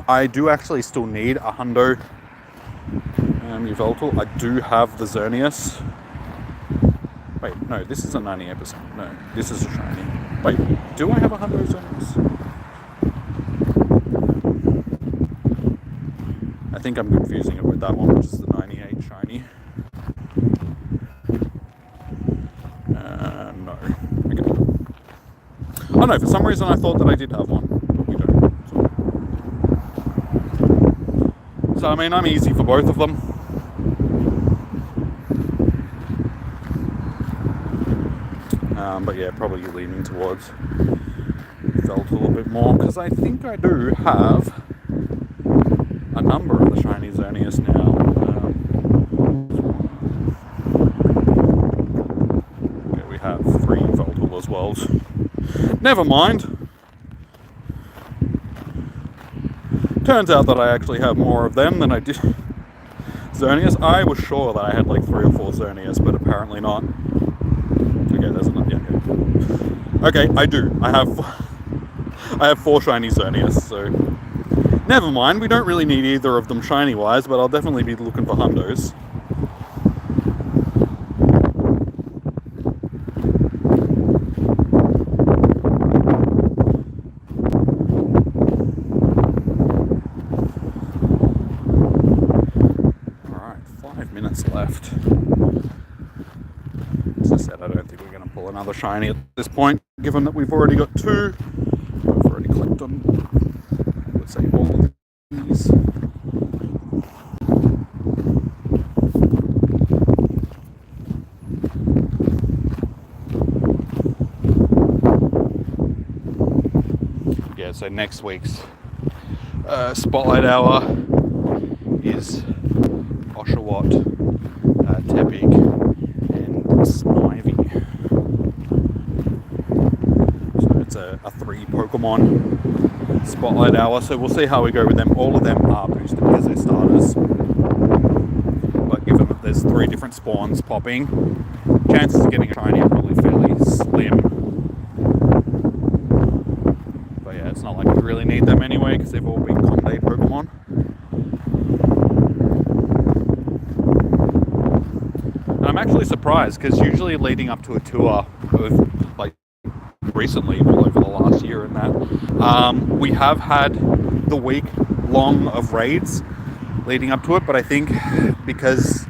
I do actually still need a hundo Yveltal. I do have the Xerneas. Wait, no, this is a 98%. No, this is a shiny. Wait, do I have a hundo Xerneas? I think I'm confusing it with that one, which is the 98 shiny. No. Okay. Oh no, for some reason I thought that I did have one. We don't. So I mean, I'm easy for both of them. But yeah, probably leaning towards Felt a little bit more, because I think I do have a number of the shiny Xerneas now. Okay, we have 3 Voltal as well. Never mind. Turns out that I actually have more of them than I did Xerneas. I was sure that I had like 3 or 4 Xerneas, but apparently not. Okay, there's another. Yeah, okay, I do. I have 4 shiny Xerneas, so never mind. We don't really need either of them shiny wise, but I'll definitely be looking for hundos. Alright, 5 minutes left. As I said, I don't think we're going to pull another shiny at this point, given that we've already got 2. I've already clicked on, let's say, all of these. Yeah, so next week's Spotlight Hour is Oshawott, Tepig, and Snivy. So it's a 3 Pokemon Spotlight Hour, so we'll see how we go with them. All of them are boosted as their starters, but given that there's 3 different spawns popping, chances of getting a shiny are probably fairly slim. But yeah, it's not like we really need them anyway because they've all been Comp Day Pokemon. And I'm actually surprised because usually leading up to a tour of like recently, all over the last year and that, we have had the week long of raids leading up to it, but I think because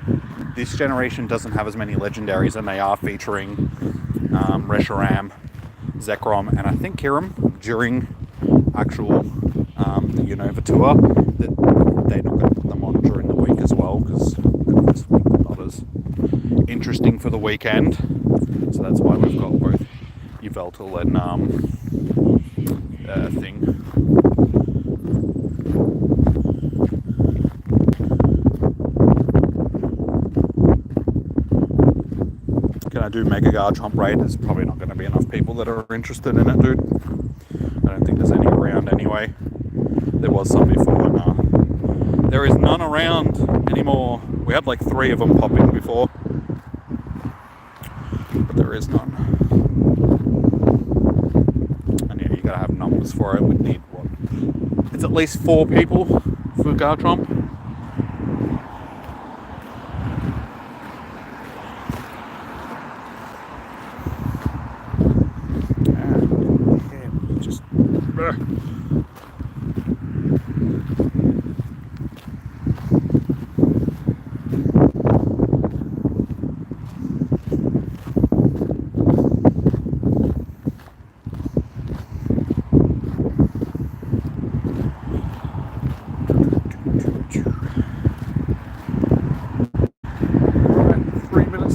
this generation doesn't have as many legendaries and they are featuring Reshiram, Zekrom, and I think Kirim during actual the Unova tour, that they're not going to put them on during the week as well because this week is not as interesting for the weekend. So that's why we've got both Yveltal and thing. Can I do Mega Garchomp raid? There's probably not going to be enough people that are interested in it, dude. I don't think there's any around anyway. There was some before, and There is none around anymore. We had like 3 of them popping before, but there is none. And yeah, you gotta have numbers for it. We need what? It's at least 4 people for Garchomp. Yeah, just.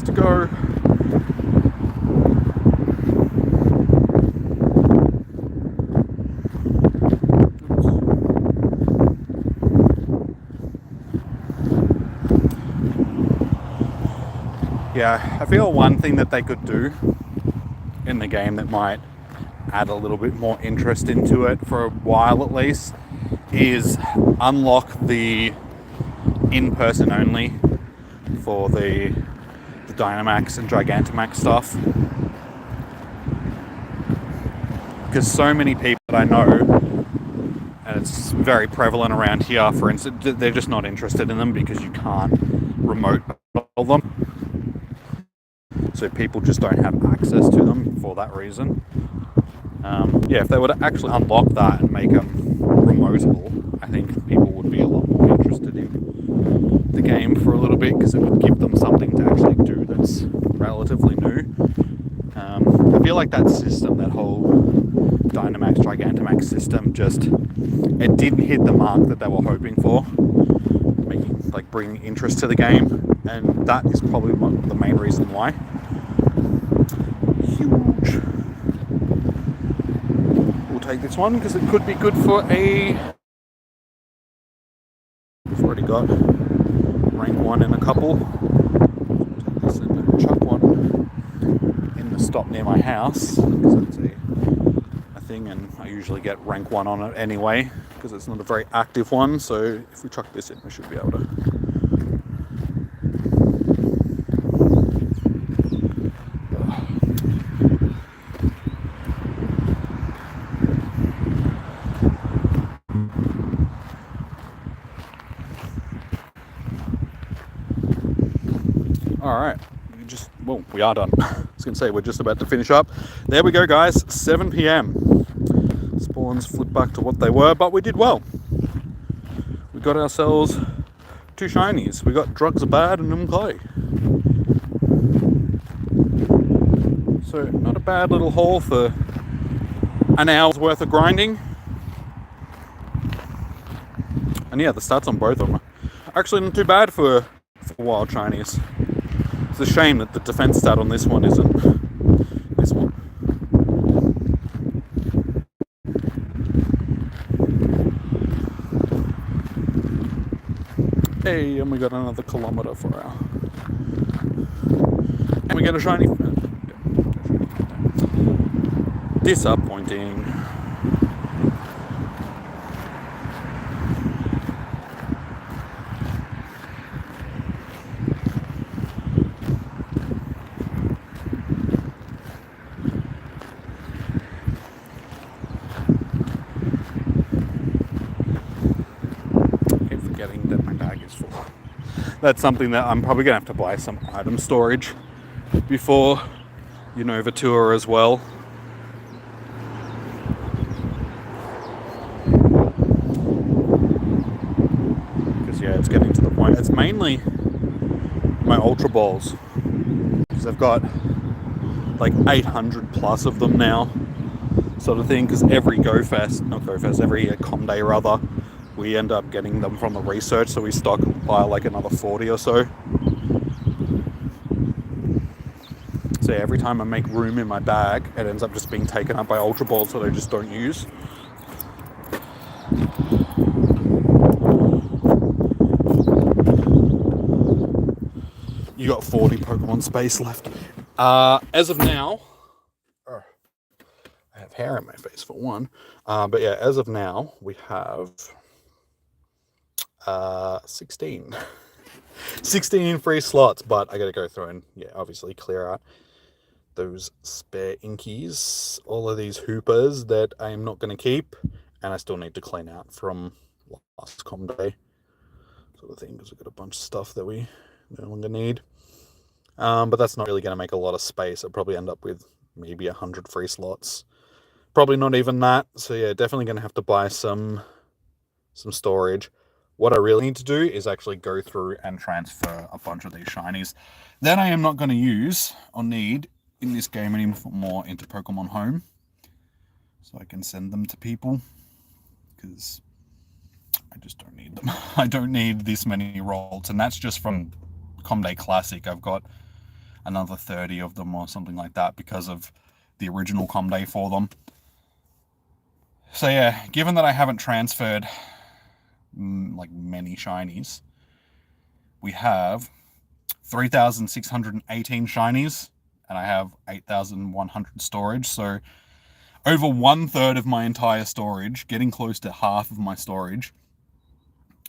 To go. Yeah, I feel one thing that they could do in the game that might add a little bit more interest into it for a while at least is unlock the in-person only for the Dynamax and Gigantamax stuff, because so many people that I know, and it's very prevalent around here, for instance, they're just not interested in them because you can't remote battle them, so people just don't have access to them for that reason. Yeah, if they were to actually unlock that and make them remotable, I think people would be a lot more interested in the game for a little bit, because it would give them something to actually do that's relatively new. I feel like that system, that whole Dynamax, Gigantamax system, it didn't hit the mark that they were hoping for, bringing interest to the game, and that is probably the main reason why. Huge. We'll take this one because it could be good for a... We've already got rank 1 in a couple. Take this and chuck one in the stop near my house, because it's a thing, and I usually get rank 1 on it anyway because it's not a very active one. So if we chuck this in, we should be able to. Alright, we are done. I was going to say, we're just about to finish up. There we go, guys, 7 PM. Spawns flipped back to what they were, but we did well. We got ourselves 2 shinies. We got Drugs Are Bad and Inkay. So, not a bad little haul for an hour's worth of grinding. And yeah, the stats on both of them are actually not too bad for wild shinies. It's a shame that the defense stat on this one isn't this one. Hey, and we got another kilometer for our... And we get a shiny... Disappointing. That's something that I'm probably going to have to buy some item storage before Unova Tour as well. Because yeah, it's getting to the point. It's mainly my Ultra Balls, because I've got like 800 plus of them now, sort of thing. Because every every Com Day rather, we end up getting them from the research, so we stockpile like another 40 or so. So yeah, every time I make room in my bag, it ends up just being taken up by Ultra Balls that I just don't use. You got 40 Pokemon space left. As of now, I have hair in my face for one. But yeah, as of now, we have 16. 16 free slots, but I gotta go through and, yeah, obviously clear out those spare inkies, all of these hoopers that I am not going to keep, and I still need to clean out from last com day sort of thing, because we've got a bunch of stuff that we no longer need. But that's not really going to make a lot of space. I'll probably end up with maybe 100 free slots. Probably not even that. So yeah, definitely going to have to buy some storage. What I really need to do is actually go through and transfer a bunch of these shinies that I am not going to use or need in this game anymore into Pokemon Home, so I can send them to people, because I just don't need them. I don't need this many rolls, and that's just from Comday Classic. I've got another 30 of them or something like that because of the original Comday for them. So yeah, given that I haven't transferred like many shinies, we have 3,618 shinies, and I have 8,100 storage. So over 1/3 of my entire storage, getting close to half of my storage,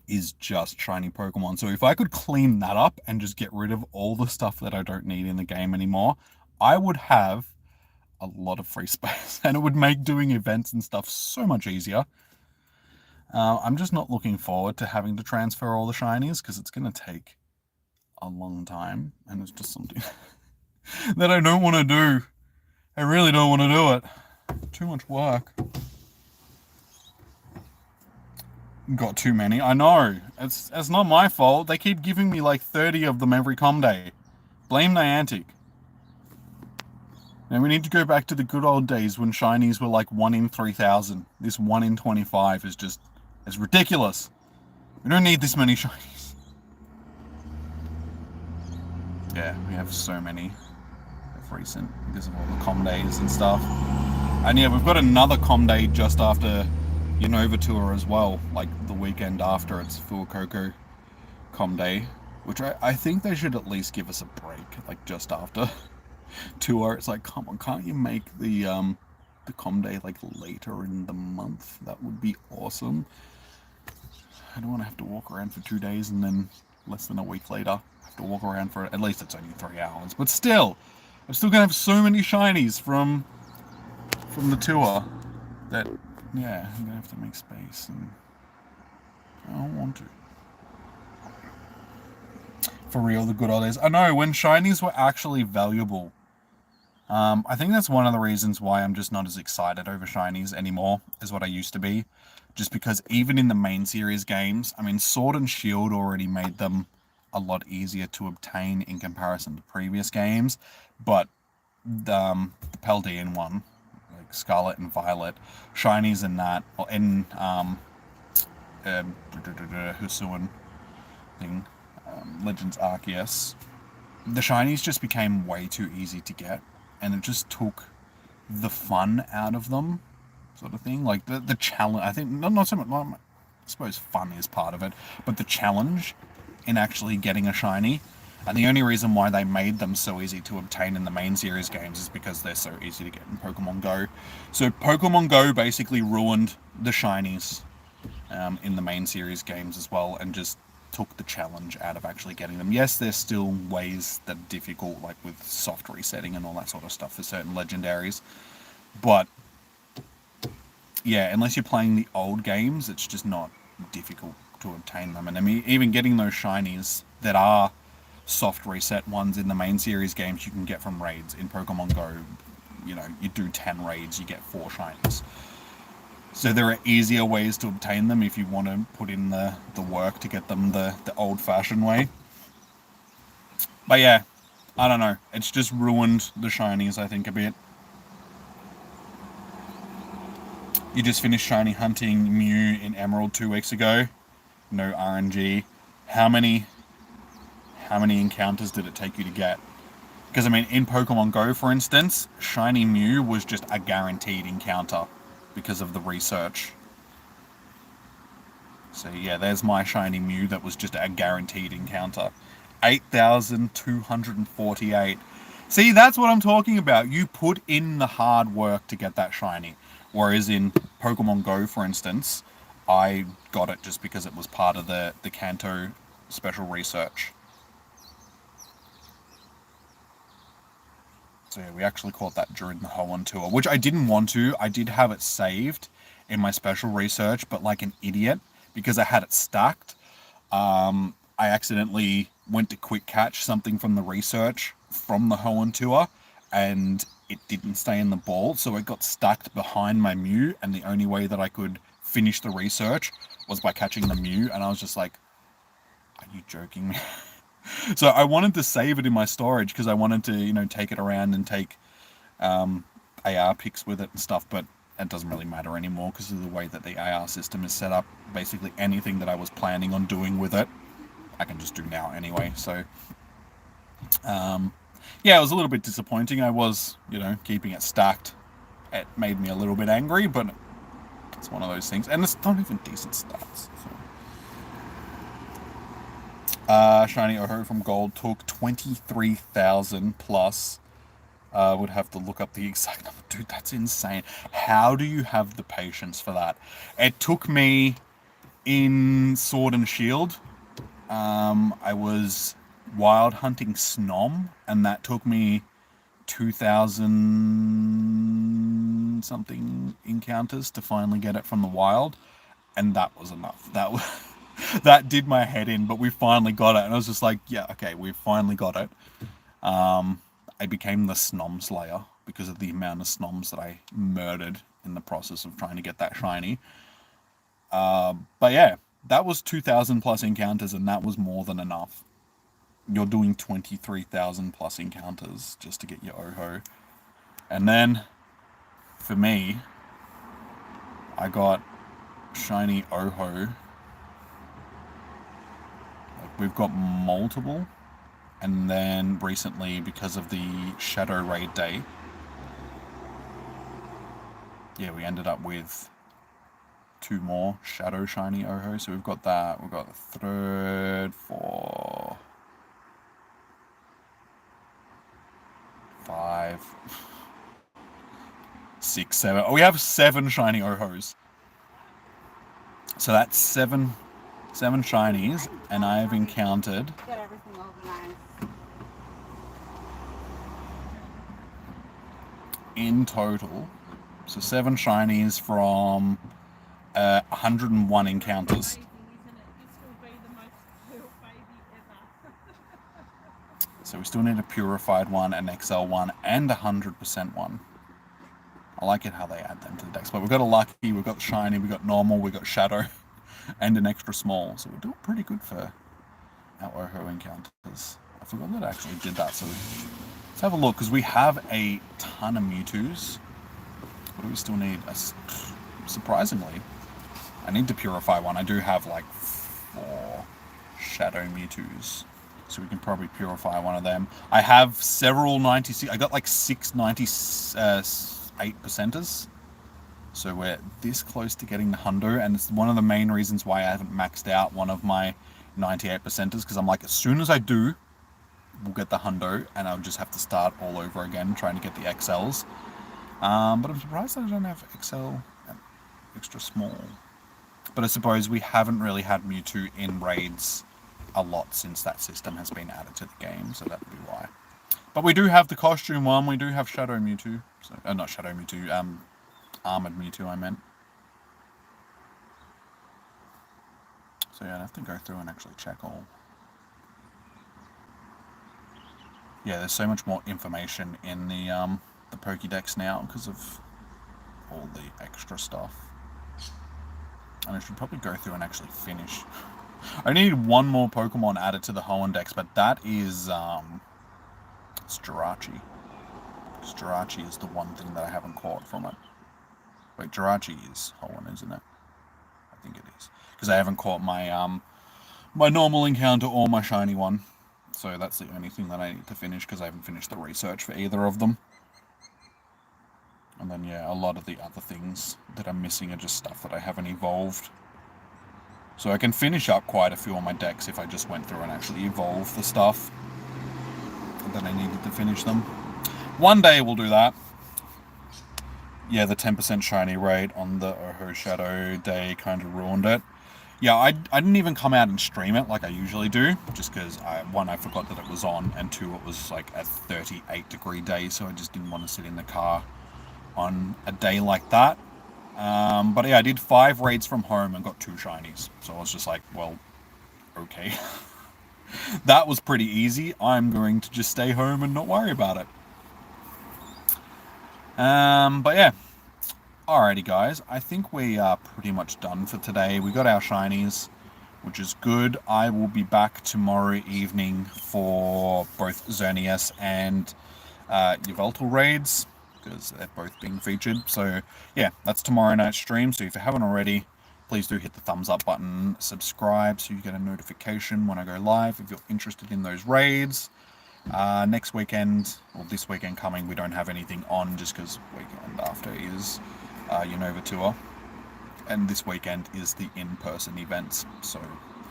is just shiny Pokemon. So if I could clean that up and just get rid of all the stuff that I don't need in the game anymore, I would have a lot of free space, and it would make doing events and stuff so much easier. I'm just not looking forward to having to transfer all the shinies, because it's going to take a long time, and it's just something that I don't want to do. I really don't want to do it. Too much work. Got too many. I know. It's not my fault. They keep giving me like 30 of them every com day. Blame Niantic. And we need to go back to the good old days when shinies were like 1 in 3,000. This 1 in 25 is just... it's ridiculous. We don't need this many shinies. Yeah, we have so many of recent because of all the com days and stuff. And yeah, we've got another com day just after Unova Tour as well, like the weekend after. It's Fuecoco com day, which I think they should at least give us a break, like just after Tour. It's like, come on, can't you make the com day like later in the month? That would be awesome. I don't want to have to walk around for 2 days and then less than a week later have to walk around for, at least it's only 3 hours, but still, I'm still gonna have so many shinies from the tour that, yeah, I'm gonna have to make space, and I don't want to. For real, the good old days. I know, when shinies were actually valuable. I think that's one of the reasons why I'm just not as excited over shinies anymore as what I used to be. Just because even in the main series games, I mean, Sword and Shield already made them a lot easier to obtain in comparison to previous games. But the Paldean one, like Scarlet and Violet, shinies in that, or in Hisuian thing, Legends Arceus, the shinies just became way too easy to get, and it just took the fun out of them, sort of thing. Like the challenge, I think, not so much, I suppose fun is part of it, but the challenge in actually getting a shiny. And the only reason why they made them so easy to obtain in the main series games is because they're so easy to get in Pokemon Go. So Pokemon Go basically ruined the shinies in the main series games as well, and just took the challenge out of actually getting them. Yes, there's still ways that are difficult, like with soft resetting and all that sort of stuff for certain legendaries, but yeah, unless you're playing the old games, it's just not difficult to obtain them. And I mean, even getting those shinies that are soft reset ones in the main series games, you can get from raids. In Pokemon Go, you know, you do 10 raids, you get 4 shinies. So there are easier ways to obtain them if you want to put in the work to get them the old-fashioned way. But yeah, I don't know. It's just ruined the shinies, I think, a bit. You just finished shiny hunting Mew in Emerald 2 weeks ago. No RNG. How many encounters did it take you to get? Because, I mean, in Pokemon Go, for instance, shiny Mew was just a guaranteed encounter because of the research. So yeah, there's my shiny Mew that was just a guaranteed encounter. 8,248. See, that's what I'm talking about. You put in the hard work to get that shiny. Whereas in Pokemon Go, for instance, I got it just because it was part of the Kanto special research. So yeah, we actually caught that during the Hoenn tour, which I didn't want to. I did have it saved in my special research, but like an idiot, because I had it stacked, I accidentally went to quick catch something from the research from the Hoenn tour, and it didn't stay in the ball, so it got stuck behind my Mew, and the only way that I could finish the research was by catching the Mew, and I was just like, are you joking me? So I wanted to save it in my storage because I wanted to, take it around and take AR picks with it and stuff, but it doesn't really matter anymore because of the way that the AR system is set up. Basically anything that I was planning on doing with it, I can just do now anyway. So, yeah, it was a little bit disappointing. I was, keeping it stacked. It made me a little bit angry, but it's one of those things. And it's not even decent stats. So. Shiny Oho from Gold took 23,000 plus. Would have to look up the exact number. Dude, that's insane. How do you have the patience for that? It took me in Sword and Shield. I was wild hunting Snom, and that took me 2,000 something encounters to finally get it from the wild, and that was enough. That did my head in, but we finally got it, and I was just like, yeah, okay, we finally got it. I became the Snom Slayer because of the amount of Snoms that I murdered in the process of trying to get that shiny. But yeah, that was 2,000 plus encounters, and that was more than enough. You're doing 23,000 plus encounters just to get your Oho. And then, for me, I got shiny Oho. We've got multiple. And then recently, because of the Shadow Raid Day, yeah, we ended up with 2 more Shadow Shiny Oho. So we've got that. We've got the 3rd, 4, 5, 6, 7. Oh, we have 7 Shiny Ohos. So that's 7 shinies, and I have encountered... Get everything organized. In total, so 7 shinies from 101 encounters. So we still need a purified one, an XL one, and a 100% one. I like it how they add them to the decks. But we've got a lucky, we've got shiny, we've got normal, we've got shadow, and an extra small. So we're doing pretty good for our Oho encounters. I forgot that I actually did that, so let's have a look, because we have a ton of Mewtwo's. What do we still need? Surprisingly, I need to purify one. I do have like 4 Shadow Mewtwo's, so we can probably purify one of them. I have several 96... I got like 6 98%ers. So we're this close to getting the hundo, and it's one of the main reasons why I haven't maxed out one of my 98%ers, because I'm like, as soon as I do, we'll get the hundo, and I'll just have to start all over again trying to get the XLs. But I'm surprised that I don't have XL and extra small. But I suppose we haven't really had Mewtwo in raids a lot since that system has been added to the game, so that would be why. But we do have the costume one, we do have Shadow Mewtwo. So, not Shadow Mewtwo, Armored Mewtwo I meant. So yeah, I have to go through and actually check all. Yeah, there's so much more information in the Pokédex now because of all the extra stuff. And I should probably go through and actually finish. I need one more Pokemon added to the Hoenn Dex, but that is it's Jirachi. Jirachi is the one thing that I haven't caught from it. Wait, Jirachi is Hoenn, isn't it? I think it is. Because I haven't caught my my normal encounter or my shiny one. So that's the only thing that I need to finish, because I haven't finished the research for either of them. And then, yeah, a lot of the other things that I'm missing are just stuff that I haven't evolved. So I can finish up quite a few on my decks if I just went through and actually evolve the stuff that I needed to finish them. One day we'll do that. Yeah, the 10% shiny rate on the Oho Shadow day kind of ruined it. Yeah, I didn't even come out and stream it like I usually do, just because one, I forgot that it was on, and two, it was like a 38-degree day, so I just didn't want to sit in the car on a day like that. But yeah, I did 5 raids from home and got 2 shinies, so I was just like, well, okay. That was pretty easy. I'm going to just stay home and not worry about it. But yeah, alrighty, guys. I think we are pretty much done for today. We got our shinies, which is good. I will be back tomorrow evening for both Xerneas and Yveltal raids, because they're both being featured. So yeah, that's tomorrow night's stream. So if you haven't already, please do hit the thumbs up button, subscribe so you get a notification when I go live if you're interested in those raids. Next weekend, or this weekend coming, we don't have anything on just because weekend after is Unova Tour. And this weekend is the in-person events. So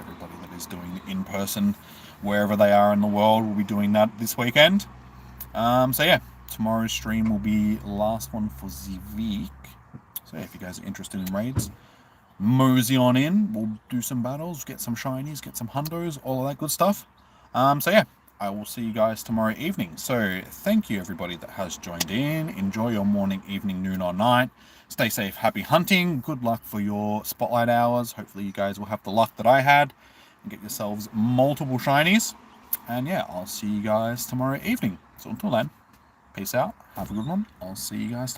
everybody that is doing the in-person, wherever they are in the world, will be doing that this weekend. So yeah, tomorrow's stream will be last one for the week. So if you guys are interested in raids, mosey on in. We'll do some battles, get some shinies, get some hundos, all of that good stuff. So yeah, I will see you guys tomorrow evening. So thank you everybody that has joined in. Enjoy your morning, evening, noon, or night. Stay safe, happy hunting. Good luck for your spotlight hours. Hopefully you guys will have the luck that I had and get yourselves multiple shinies. And yeah, I'll see you guys tomorrow evening. So until then, peace out. Have a good one. I'll see you guys